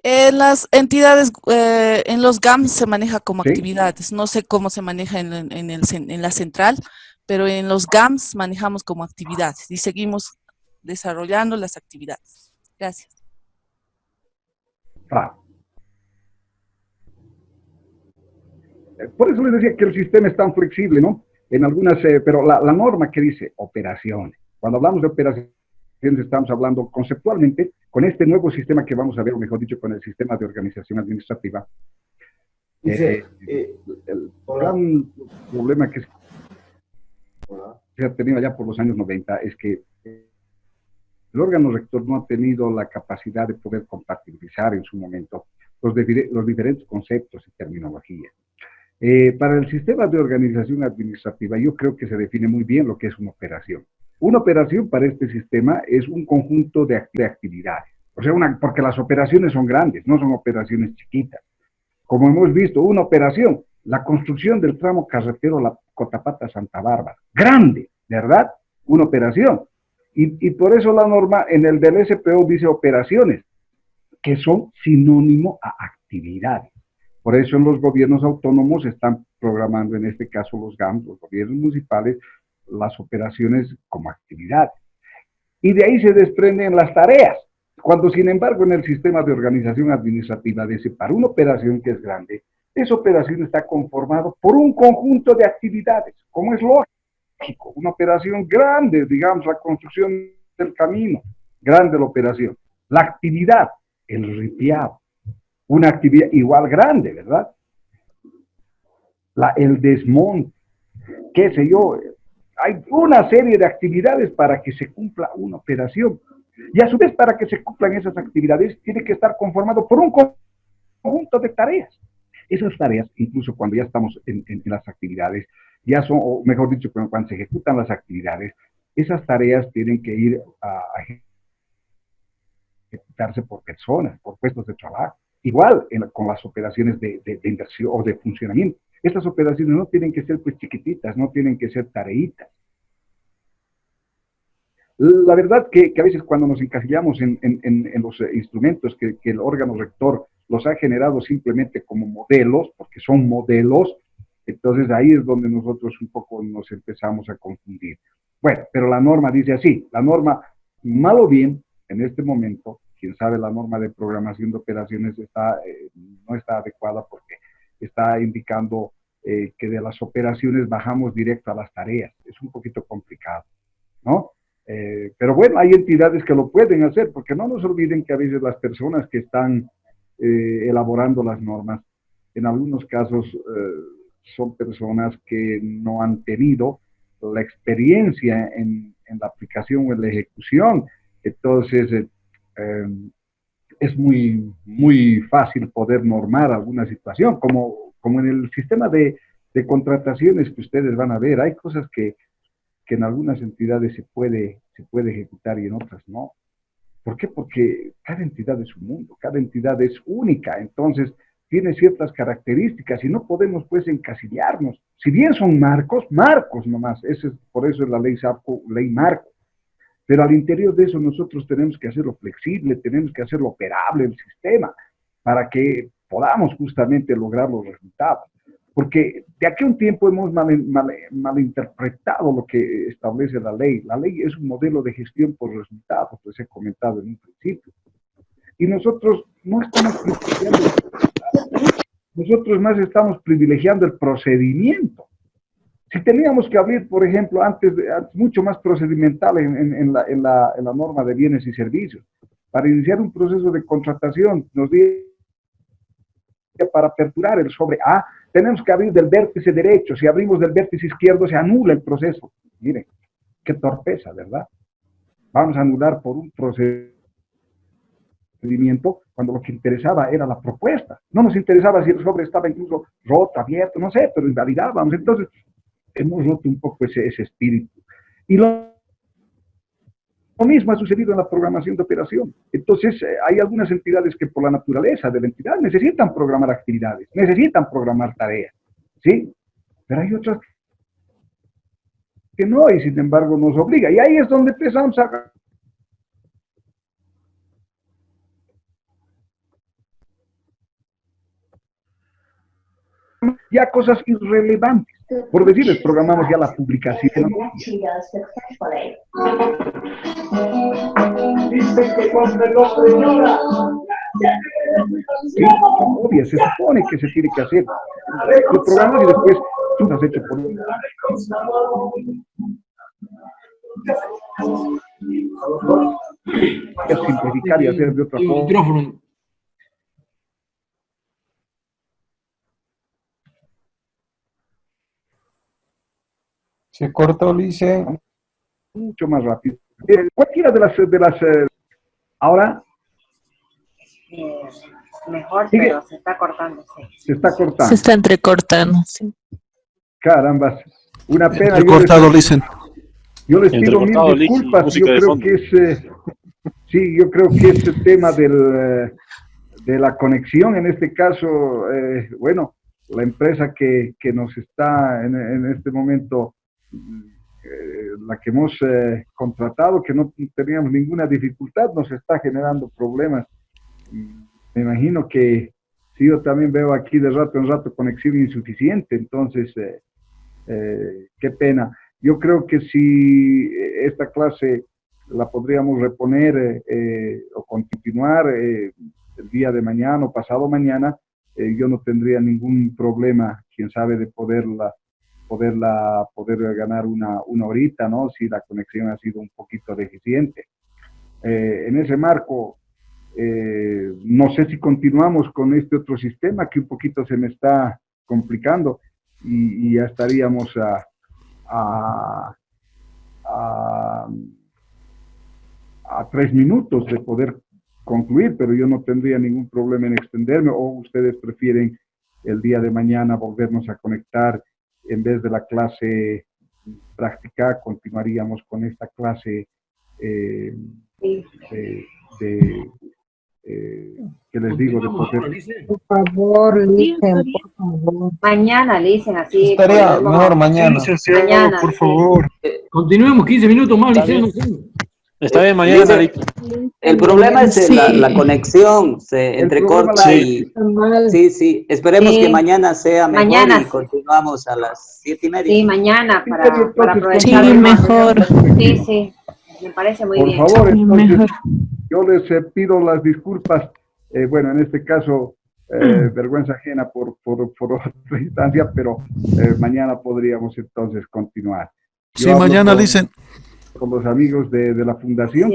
En las entidades, en los GAMS se maneja como actividades, no sé cómo se maneja en la central, pero en los GAMS manejamos como actividades y seguimos desarrollando las actividades. Gracias. Por eso les decía que el sistema es tan flexible, ¿no? En algunas, pero la norma que dice operaciones, cuando hablamos de operaciones estamos hablando conceptualmente con este nuevo sistema que vamos a ver, o mejor dicho, con el sistema de organización administrativa. El gran problema que se ha tenido allá por los años 90 es que el órgano rector no ha tenido la capacidad de poder compatibilizar en su momento los diferentes conceptos y terminología. Para el sistema de organización administrativa, yo creo que se define muy bien lo que es una operación. Una operación para este sistema es un conjunto de actividades. O sea, porque las operaciones son grandes, no son operaciones chiquitas. Como hemos visto, una operación, la construcción del tramo carretero La Cotapata-Santa Bárbara. Grande, ¿verdad? Una operación. Y por eso la norma en el del SPO dice operaciones, que son sinónimo a actividades. Por eso en los gobiernos autónomos están programando, en este caso los GAMS, los gobiernos municipales, las operaciones como actividades. Y de ahí se desprenden las tareas. Cuando, sin embargo, en el sistema de organización administrativa dice, para una operación que es grande, esa operación está conformada por un conjunto de actividades, como es lógico. Una operación grande, digamos, la construcción del camino, grande la operación. La actividad, el ripiado, una actividad igual grande, ¿verdad? El desmonte, qué sé yo. Hay una serie de actividades para que se cumpla una operación. Y a su vez, para que se cumplan esas actividades, tiene que estar conformado por un conjunto de tareas. Esas tareas, incluso cuando ya estamos en las actividades, ya son, o mejor dicho, cuando se ejecutan las actividades, esas tareas tienen que ir a ejecutarse por personas, por puestos de trabajo. Igual con las operaciones de inversión o de funcionamiento. Estas operaciones no tienen que ser pues chiquititas, no tienen que ser tareitas. La verdad que a veces cuando nos encasillamos en los instrumentos que el órgano rector los ha generado simplemente como modelos, porque son modelos, entonces ahí es donde nosotros un poco nos empezamos a confundir. Bueno, pero la norma dice así, la norma, mal o bien, en este momento, quién sabe, la norma de programación de operaciones no está adecuada porque está indicando que de las operaciones bajamos directo a las tareas. Es un poquito complicado, ¿no? Pero bueno, hay entidades que lo pueden hacer, porque no nos olviden que a veces las personas que están elaborando las normas, en algunos casos son personas que no han tenido la experiencia en la aplicación o en la ejecución. Entonces, es muy fácil poder normar alguna situación, como en el sistema de contrataciones que ustedes van a ver. Hay cosas que en algunas entidades se puede ejecutar y en otras no. ¿Por qué? Porque cada entidad es un mundo, cada entidad es única, entonces tiene ciertas características y no podemos pues encasillarnos. Si bien son marcos nomás, por eso es la ley SAPCO, ley marco. Pero al interior de eso nosotros tenemos que hacerlo flexible, tenemos que hacerlo operable el sistema para que podamos justamente lograr los resultados. Porque de aquí a un tiempo hemos malinterpretado lo que establece la ley. La ley es un modelo de gestión por resultados, pues he comentado en un principio. Y nosotros no estamos privilegiando, nosotros más estamos privilegiando el procedimiento. Si teníamos que abrir, por ejemplo, antes mucho más procedimental en la norma de bienes y servicios, para iniciar un proceso de contratación, nos dice para aperturar el sobre A, tenemos que abrir del vértice derecho. Si abrimos del vértice izquierdo, se anula el proceso. Miren, qué torpeza, ¿verdad? Vamos a anular por un procedimiento cuando lo que interesaba era la propuesta. No nos interesaba si el sobre estaba incluso roto, abierto, no sé, pero invalidábamos. Entonces, hemos roto un poco ese espíritu. Y lo mismo ha sucedido en la programación de operación. Entonces, hay algunas entidades que por la naturaleza de la entidad necesitan programar actividades, necesitan programar tareas, ¿sí? Pero hay otras que no, y sin embargo nos obliga. Y ahí es donde empezamos a ya cosas irrelevantes. Por decirles, programamos ya la publicación. Sí, obvio, se supone que se tiene que hacer. Lo programas y después tú lo has hecho por uno. Es simplificar y hacer de otra forma. Se cortó, Lice. Mucho más rápido. Cualquiera de las ahora. Mejor, pero se está cortando. Sí. Se está cortando. Se está entrecortando, sí. Carambas. Una pena. Entrecortado, Licen. Yo les pido mil disculpas. Yo creo que yo creo que ese tema de la conexión, en este caso, bueno, la empresa que nos está en este momento, la que hemos contratado, que no teníamos ninguna dificultad, nos está generando problemas. Me imagino que si yo también veo aquí de rato en rato conexión insuficiente, entonces qué pena. Yo creo que si esta clase la podríamos reponer o continuar el día de mañana o pasado mañana, yo no tendría ningún problema, quién sabe, de poder ganar una horita, ¿no? Si la conexión ha sido un poquito deficiente. En ese marco, no sé si continuamos con este otro sistema que un poquito se me está complicando y ya estaríamos a 3 minutos de poder concluir, pero yo no tendría ningún problema en extenderme, o ustedes prefieren el día de mañana volvernos a conectar en vez de la clase práctica, continuaríamos con esta clase que les digo de poder. Por favor, Licen, por favor. Mañana, Licen, así. Estaría mejor mañana. Mañana, por favor. Continuemos 15 minutos más, Licen. Está bien, mañana. El problema es la conexión, se entrecorta y... Sí, esperemos que mañana sea mejor y continuamos a las 7:30. Sí, mañana, para aprovechar. Sí, mejor. Sí, me parece muy bien. Por favor, entonces, yo les pido las disculpas, bueno, en este caso, vergüenza ajena por otra instancia, pero mañana podríamos entonces continuar. Sí, mañana, Licen. Con los amigos de la fundación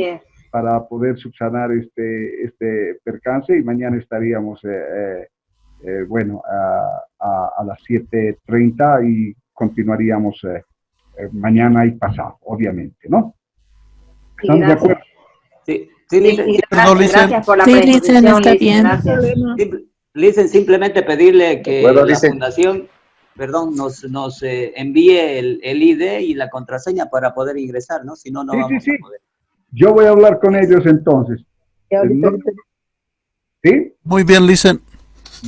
para poder subsanar este percance, y mañana estaríamos bueno, a las 7:30 y continuaríamos mañana y pasado, obviamente, ¿no? ¿Estamos de acuerdo? Sí, Licen. Gracias por la predisposición, está bien. Licen, simplemente pedirle que la fundación, perdón, nos envíe el ID y la contraseña para poder ingresar, ¿no? Si no, no vamos a poder. Yo voy a hablar con ellos entonces. ¿Sí? Muy bien, Licen.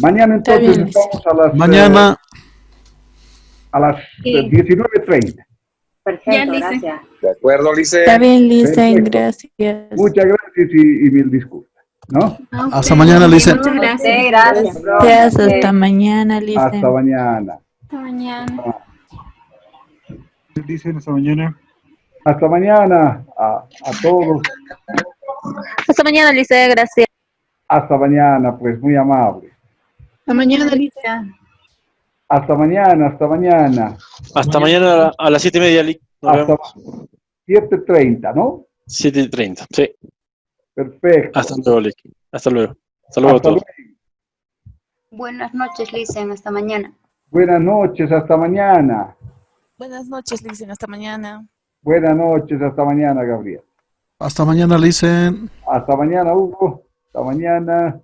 Mañana entonces bien, estamos a las... Mañana. A las 19:30. Perfecto, gracias. De acuerdo, Lice. Está bien, Licen, Perfecto. gracias. Muchas gracias y mil disculpas, ¿no? Hasta mañana, Licen. Muchas gracias. Sí, gracias, profe. Gracias, hasta mañana, Licen. Hasta mañana. Hasta mañana. Dicen hasta mañana. Hasta mañana a todos. Hasta mañana, Licen, gracias. Hasta mañana, pues muy amable. Hasta mañana, Licen. Hasta mañana, hasta mañana. Hasta mañana a las 7:30, Lic. Nos Hasta vemos. 7:30, ¿no? 7:30, sí. Perfecto. Hasta luego, Lic. Hasta luego. Hasta luego a Hasta todos. luego. Buenas noches, Licen, hasta mañana. Buenas noches, hasta mañana. Buenas noches, Licen, hasta mañana. Buenas noches, hasta mañana, Gabriel. Hasta mañana, Licen. Hasta mañana, Hugo. Hasta mañana.